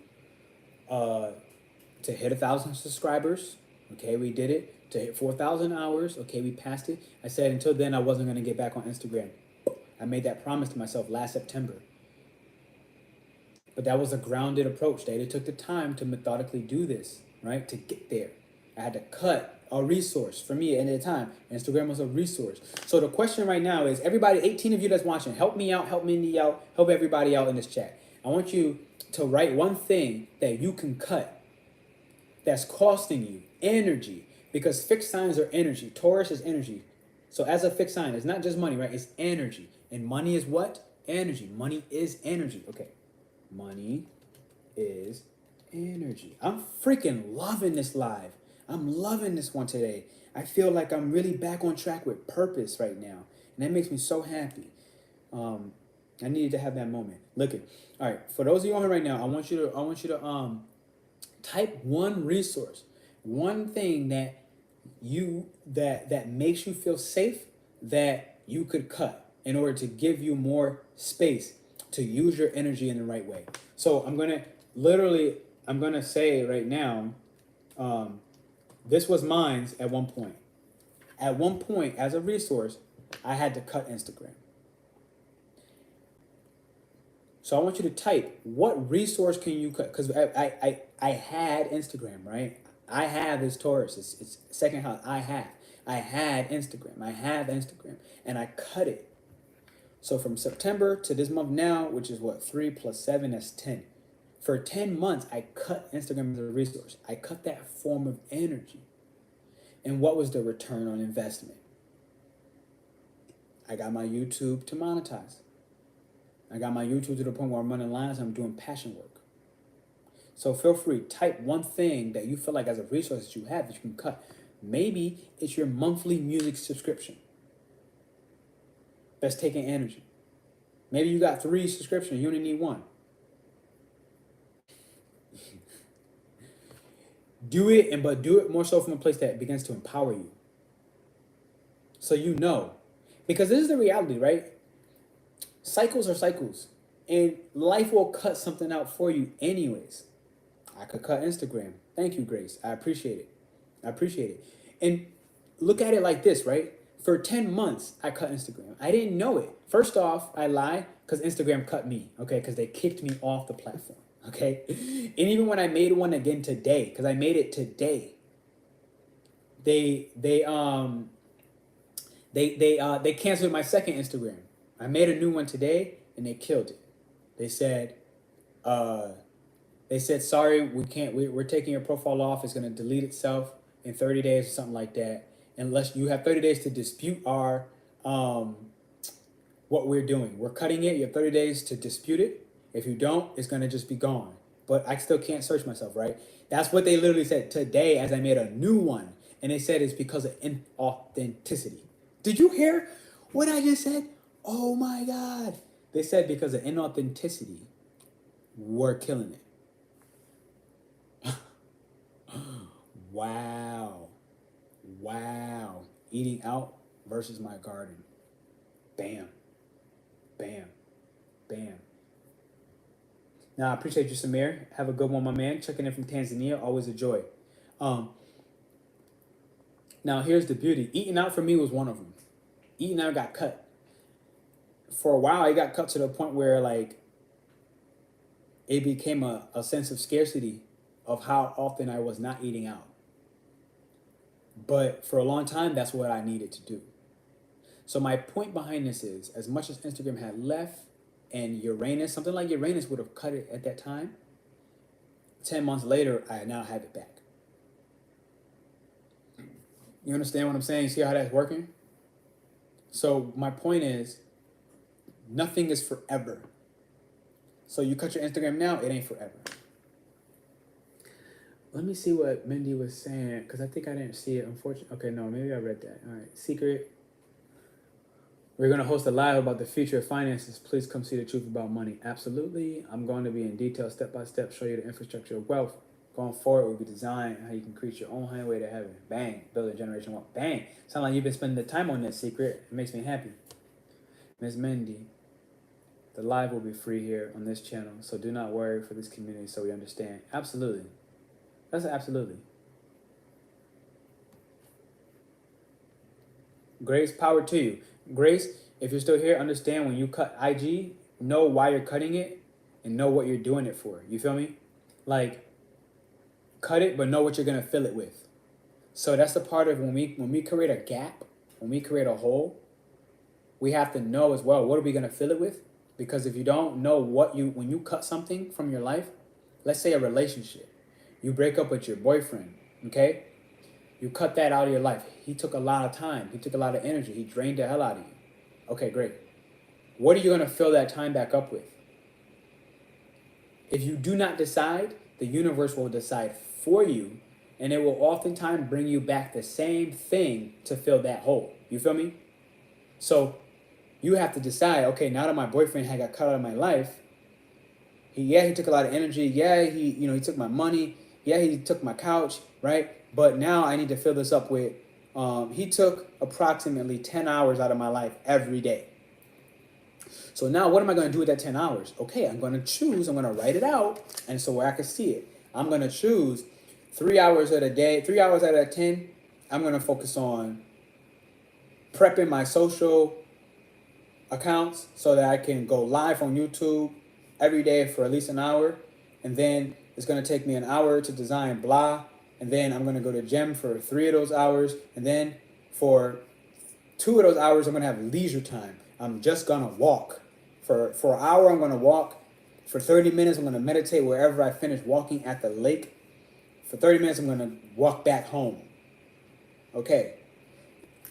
to hit 1,000 subscribers, okay, we did it. To hit 4,000 hours, okay, we passed it. I said until then I wasn't going to get back on Instagram. I made that promise to myself last September. But that was a grounded approach. It took the time to methodically do this, right, to get there. I had to cut a resource for me at the time. Instagram was a resource. So the question right now is, everybody, 18 of you that's watching, help me out, help Mindy out, help everybody out in this chat. I want you to write one thing that you can cut that's costing you energy, because fixed signs are energy. Taurus is energy. So as a fixed sign, it's not just money, right? It's energy. And money is what? Energy. Money is energy. Okay. Money is energy. I'm freaking loving this live. I'm loving this one today. I feel like I'm really back on track with purpose right now. And that makes me so happy. I needed to have that moment. Look at, all right, for those of you on here right now, I want you to type one resource, one thing that makes you feel safe, that you could cut in order to give you more space to use your energy in the right way. So I'm gonna say right now, this was mine's at one point. At one point, as a resource, I had to cut Instagram. So I want you to type, what resource can you cut? Because I had Instagram, right? I have this Taurus. It's second house. I had Instagram. I have Instagram. And I cut it. So from September to this month now, which is what, 3 + 7, that's 10. For 10 months, I cut Instagram as a resource. I cut that form of energy. And what was the return on investment? I got my YouTube to monetize. I got my YouTube to the point where I'm running lines, I'm doing passion work. So feel free, type one thing that you feel like as a resource that you have that you can cut. Maybe it's your monthly music subscription that's taking energy. Maybe you got 3 subscriptions, you only need 1. Do it, but do it more so from a place that begins to empower you. So you know. Because this is the reality, right? Cycles are cycles. And life will cut something out for you anyways. I could cut Instagram. Thank you, Grace. I appreciate it. I appreciate it. And look at it like this, right? For 10 months, I cut Instagram. I didn't know it. First off, I lie because Instagram cut me, okay? Because they kicked me off the platform, okay? And even when I made one again today, because I made it today, they canceled my second Instagram. I made a new one today, and they killed it. They said, sorry, we can't. We're taking your profile off. It's going to delete itself in 30 days or something like that. Unless you have 30 days to dispute our what we're doing. We're cutting it. You have 30 days to dispute it. If you don't, it's going to just be gone. But I still can't search myself, right? That's what they literally said today as I made a new one. And they said it's because of inauthenticity. Did you hear what I just said? Oh my God. They said because of inauthenticity, we're killing it. Wow. Wow. Eating out versus my garden. Bam. Bam. Bam. Now, I appreciate you, Samir. Have a good one, my man. Checking in from Tanzania. Always a joy. Now, here's the beauty. Eating out for me was one of them. Eating out got cut. For a while, it got cut to the point where, like, it became a sense of scarcity of how often I was not eating out. But for a long time, that's what I needed to do. So my point behind this is, as much as Instagram had left and Uranus, something like Uranus would have cut it at that time, 10 months later, I now have it back. You understand what I'm saying? You see how that's working? So my point is, nothing is forever. So you cut your Instagram now, it ain't forever. Let me see what Mindy was saying, because I think I didn't see it, unfortunately. Okay, no, maybe I read that. All right, secret. We're going to host a live about the future of finances. Please come see the truth about money. Absolutely. I'm going to be in detail, step by step, show you the infrastructure of wealth. Going forward will be designed how you can create your own highway to heaven. Bang. Build a generation wealth. Bang. Sound like you've been spending the time on that secret. It makes me happy. Ms. Mindy, the live will be free here on this channel, so do not worry for this community so we understand. Absolutely. That's absolutely. Grace, power to you. Grace, if you're still here, understand when you cut IG, know why you're cutting it and know what you're doing it for. You feel me? Like, cut it, but know what you're gonna fill it with. So that's the part of when we create a gap, when we create a hole, we have to know as well, what are we gonna fill it with? Because if you don't know when you cut something from your life, let's say a relationship, you break up with your boyfriend, okay? You cut that out of your life. He took a lot of time. He took a lot of energy. He drained the hell out of you. Okay, great. What are you going to fill that time back up with? If you do not decide, the universe will decide for you, and it will oftentimes bring you back the same thing to fill that hole. You feel me? So you have to decide, okay, now that my boyfriend had got cut out of my life, he took a lot of energy. Yeah, he took my money. Yeah, he took my couch, right? But now I need to fill this up with, he took approximately 10 hours out of my life every day. So now what am I going to do with that 10 hours? Okay, I'm going to write it out, and so where I can see it. I'm going to choose 3 hours out of a day, 3 hours out of 10, I'm going to focus on prepping my social accounts so that I can go live on YouTube every day for at least an hour, and then it's going to take me an hour to design blah, and then I'm going to go to gym for 3 of those hours, and then for 2 of those hours I'm going to have leisure time. I'm just going to walk. For an hour I'm going to walk. For 30 minutes I'm going to meditate wherever I finish walking at the lake. For 30 minutes I'm going to walk back home. Okay.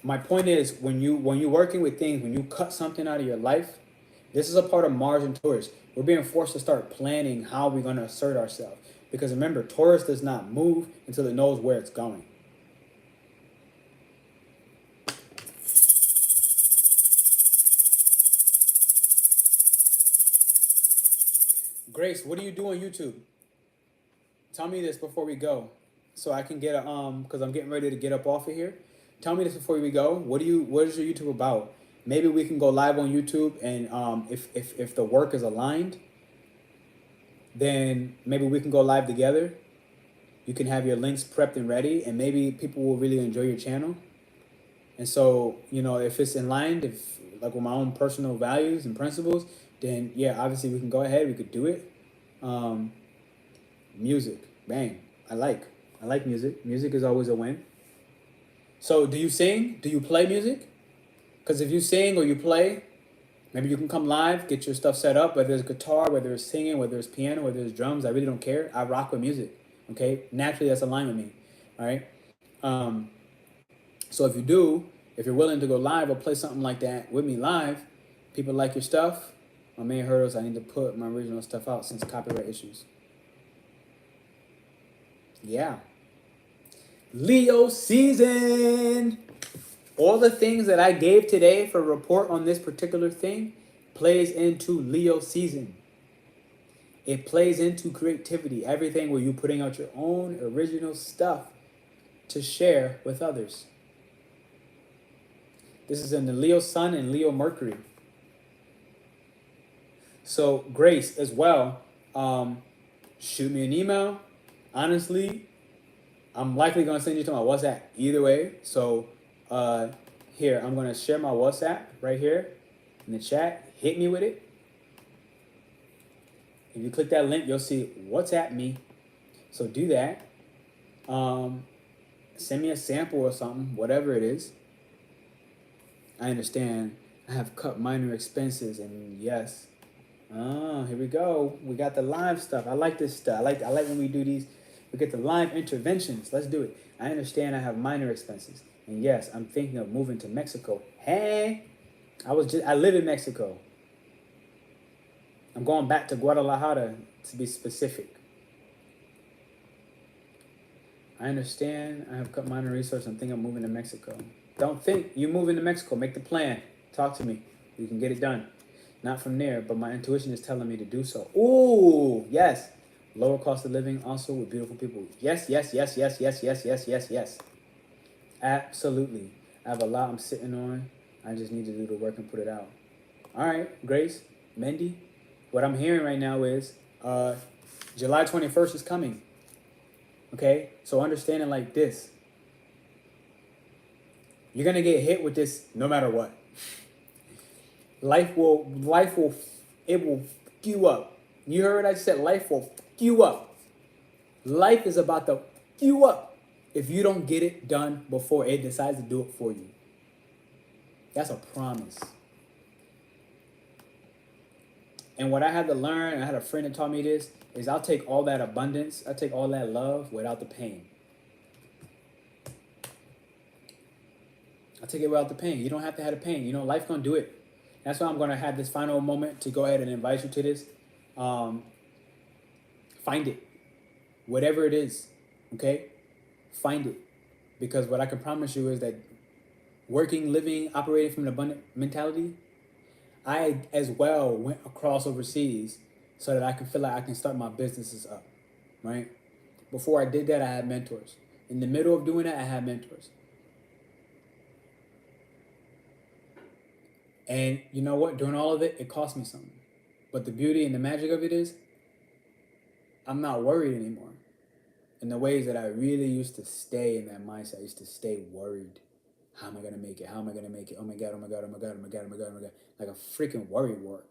My point is, when you're working with things, when you cut something out of your life, this is a part of Mars and Taurus. We're being forced to start planning how we're going to assert ourselves. Because remember, Taurus does not move until it knows where it's going. Grace, what do you do on YouTube? Tell me this before we go, so I can get a because I'm getting ready to get up off of here. Tell me this before we go. What is your YouTube about? Maybe we can go live on YouTube, and if the work is aligned, then maybe we can go live together. You can have your links prepped and ready, and maybe people will really enjoy your channel. And so, if it's in line, like with my own personal values and principles, then yeah, obviously we can go ahead. We could do it. Music, bang. I like music. Music is always a win. So, do you sing? Do you play music? Because if you sing or you play, maybe you can come live, get your stuff set up, whether it's guitar, whether it's singing, whether it's piano, whether it's drums. I really don't care. I rock with music. Okay, naturally that's aligned with me. All right. So if you're willing to go live or play something like that with me live, people like your stuff. My main hurdles, I need to put my original stuff out since copyright issues. Yeah. Leo season. All the things that I gave today for a report on this particular thing plays into Leo season. It plays into creativity. Everything where you're putting out your own original stuff to share with others. This is in the Leo Sun and Leo Mercury. So Grace as well, shoot me an email. Honestly, I'm likely going to send you to my WhatsApp either way. So here, I'm going to share my WhatsApp right here in the chat. Hit me with it. If you click that link, you'll see WhatsApp me. So do that. Send me a sample or something, whatever it is. I understand. I have cut minor expenses, and yes. Here we go. We got the live stuff. I like this stuff. I like when we do these. We get the live interventions. Let's do it. I understand I have minor expenses. And yes, I'm thinking of moving to Mexico. Hey, I live in Mexico. I'm going back to Guadalajara to be specific. I understand I have cut minor resources. I'm thinking of moving to Mexico. Don't think you moving to Mexico. Make the plan. Talk to me. We can get it done. Not from there, but my intuition is telling me to do so. Ooh, yes. Lower cost of living also with beautiful people. Yes, yes, yes, yes, yes, yes, yes, yes, yes. Absolutely. I have a lot I'm sitting on. I just need to do the work and put it out. All right, Grace, Mendy. What I'm hearing right now is July 21st is coming. Okay? So understand it like this. You're going to get hit with this no matter what. Life will you up. You heard what I said? Life will you up. Life is about to you up if you don't get it done before it decides to do it for you. That's a promise. And what I had to learn, I had a friend that taught me this, is I'll take all that abundance, I'll take all that love without the pain. I'll take it without the pain. You don't have to have the pain. You know, life's going to do it. That's why I'm going to have this final moment to go ahead and invite you to this. Find it. Whatever it is, okay? Find it. Because what I can promise you is that working, living, operating from an abundant mentality, I as well went across overseas so that I can feel like I can start my businesses up, right? Before I did that, I had mentors. In the middle of doing that, I had mentors. And you know what? During all of it, it cost me something. But the beauty and the magic of it is, I'm not worried anymore. In the ways that I really used to stay in that mindset, I used to stay worried. How am I going to make it? How am I going to make it? Oh my God, oh my God, oh my God, oh my God, oh my God, oh my God. Like a freaking worry war.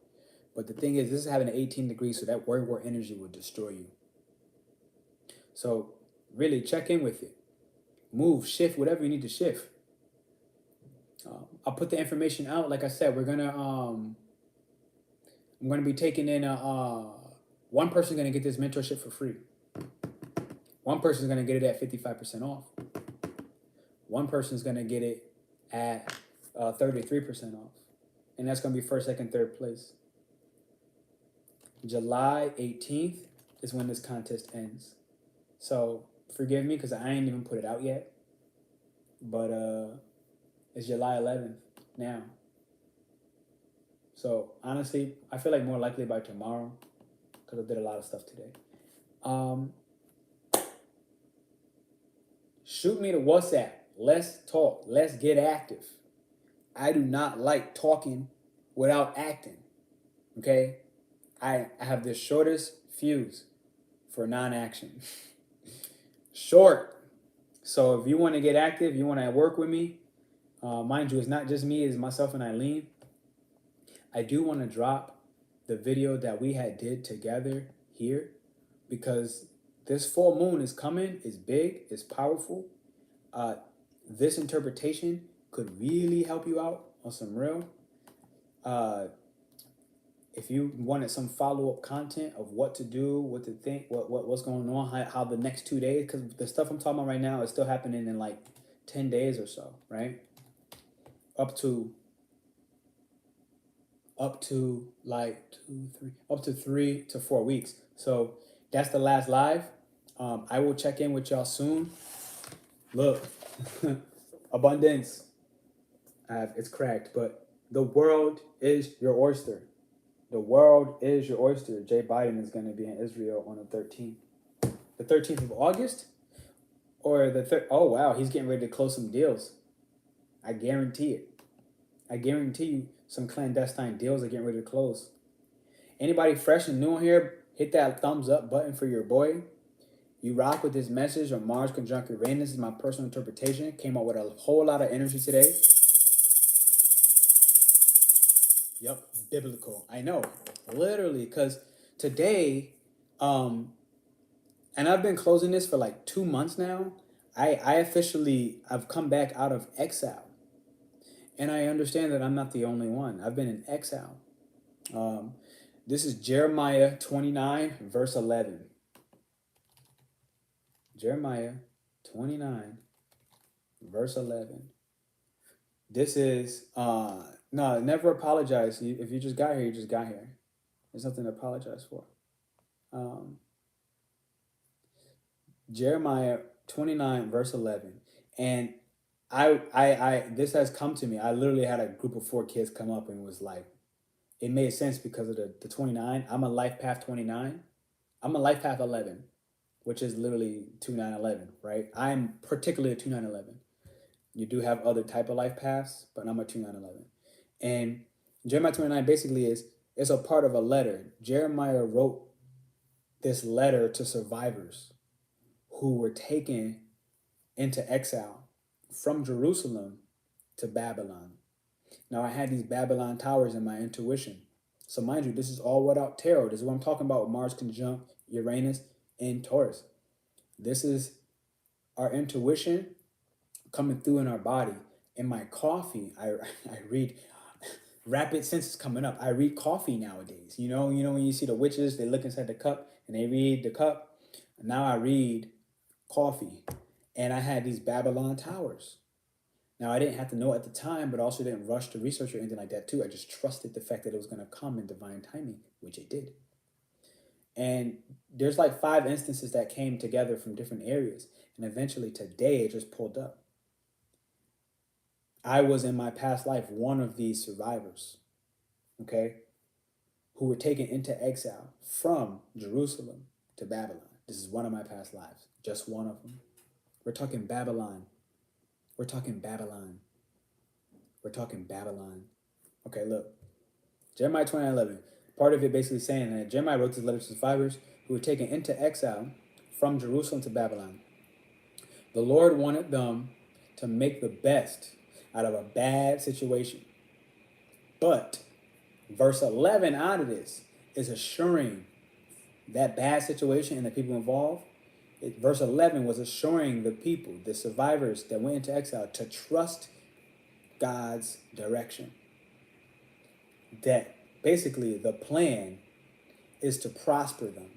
But the thing is, this is having an 18 degrees, so that worry war energy will destroy you. So really check in with it. Move, shift, whatever you need to shift. I'll put the information out. Like I said, I'm gonna be taking in one person's gonna get this mentorship for free. One person's gonna get it at 55% off. One person's gonna get it at 33% off, and that's gonna be first, second, third place. July 18th is when this contest ends. So forgive me because I ain't even put it out yet, but it's July 11th now. So honestly, I feel like more likely by tomorrow because I did a lot of stuff today. Shoot me to WhatsApp. Let's talk. Let's get active. I do not like talking without acting. Okay? I have the shortest fuse for non-action. Short. So if you want to get active, you want to work with me, mind you, it's not just me, it's myself and Aileen. I do want to drop the video that we had did together here because this full moon is coming, it's big, it's powerful. This interpretation could really help you out on some real. If you wanted some follow-up content of what to do, what to think, what's going on, how the next 2 days, because the stuff I'm talking about right now is still happening in like 10 days or so, right? Up to like 3 to 4 weeks. So that's the last live. I will check in with y'all soon. Look, abundance. It's cracked, but the world is your oyster. The world is your oyster. Jay Biden is going to be in Israel on the 13th. The 13th of August? Or the third? Oh, wow. He's getting ready to close some deals. I guarantee it. I guarantee you some clandestine deals are getting ready to close. Anybody fresh and new here, hit that thumbs up button for your boy. You rock with this message on Mars conjunct Uranus. This is my personal interpretation. Came up with a whole lot of energy today. Yep, biblical. I know, literally, because today, and I've been closing this for like 2 months now. I've come back out of exile, and I understand that I'm not the only one. I've been in exile. This is Jeremiah 29, verse 11. Jeremiah 29, verse 11. This is, no, never apologize. If you just got here, you just got here. There's nothing to apologize for. Jeremiah 29, verse 11. And this has come to me. I literally had a group of 4 kids come up and was like, it made sense because of the 29. I'm a life path 29. I'm a life path 11, which is literally 2911, right? I'm particularly a 2911. You do have other type of life paths, but I'm a 2911. And Jeremiah 29 basically it's a part of a letter. Jeremiah wrote this letter to survivors who were taken into exile from Jerusalem to Babylon. Now, I had these Babylon towers in my intuition. So mind you, this is all without tarot. This is what I'm talking about with Mars conjunct Uranus in Taurus. This is our intuition coming through in our body. In my coffee, I read rapid senses coming up. I read coffee nowadays. You know when you see the witches, they look inside the cup and they read the cup. Now I read coffee, and I had these Babylon towers. Now, I didn't have to know at the time, but also didn't rush to research or anything like that too. I just trusted the fact that it was going to come in divine timing, which it did. And there's like 5 instances that came together from different areas. And eventually today it just pulled up. I was in my past life one of these survivors, okay, who were taken into exile from Jerusalem to Babylon. This is one of my past lives, just one of them. We're talking Babylon. We're talking Babylon. We're talking Babylon. Okay, look. Jeremiah 29:11. Part of it basically saying that Jeremiah wrote this letter to survivors who were taken into exile from Jerusalem to Babylon. The Lord wanted them to make the best out of a bad situation. But verse 11 out of this is assuring that bad situation and the people involved. Verse 11 was assuring the people, the survivors that went into exile, to trust God's direction. That basically the plan is to prosper them.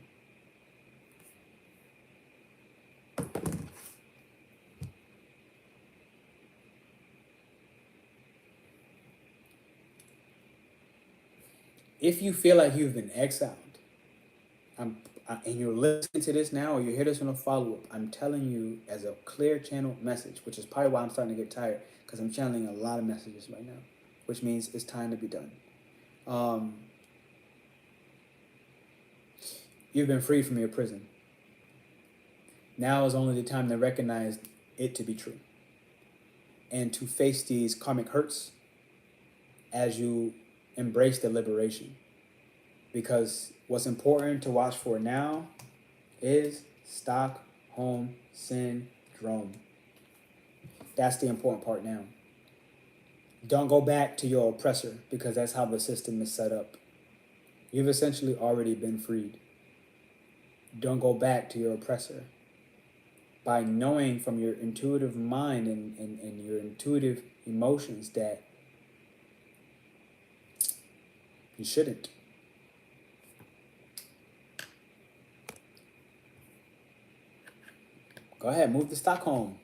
If you feel like you've been exiled, and you're listening to this now, or you hear this on a follow-up, I'm telling you as a clear channel message, which is probably why I'm starting to get tired, because I'm channeling a lot of messages right now, which means it's time to be done. You've been freed from your prison. Now is only the time to recognize it to be true and to face these karmic hurts as you embrace the liberation. Because what's important to watch for now is Stockholm Syndrome. That's the important part now. Don't go back to your oppressor, because that's how the system is set up. You've essentially already been freed. Don't go back to your oppressor. By knowing from your intuitive mind and your intuitive emotions that you shouldn't. Go ahead, move to Stockholm.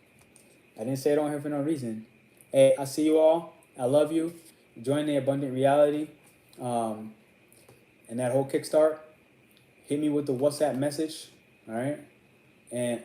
I didn't say it on here for no reason. Hey, I see you all. I love you. Join the Abundant Reality. And that whole kickstart. Hit me with the WhatsApp message. All right. And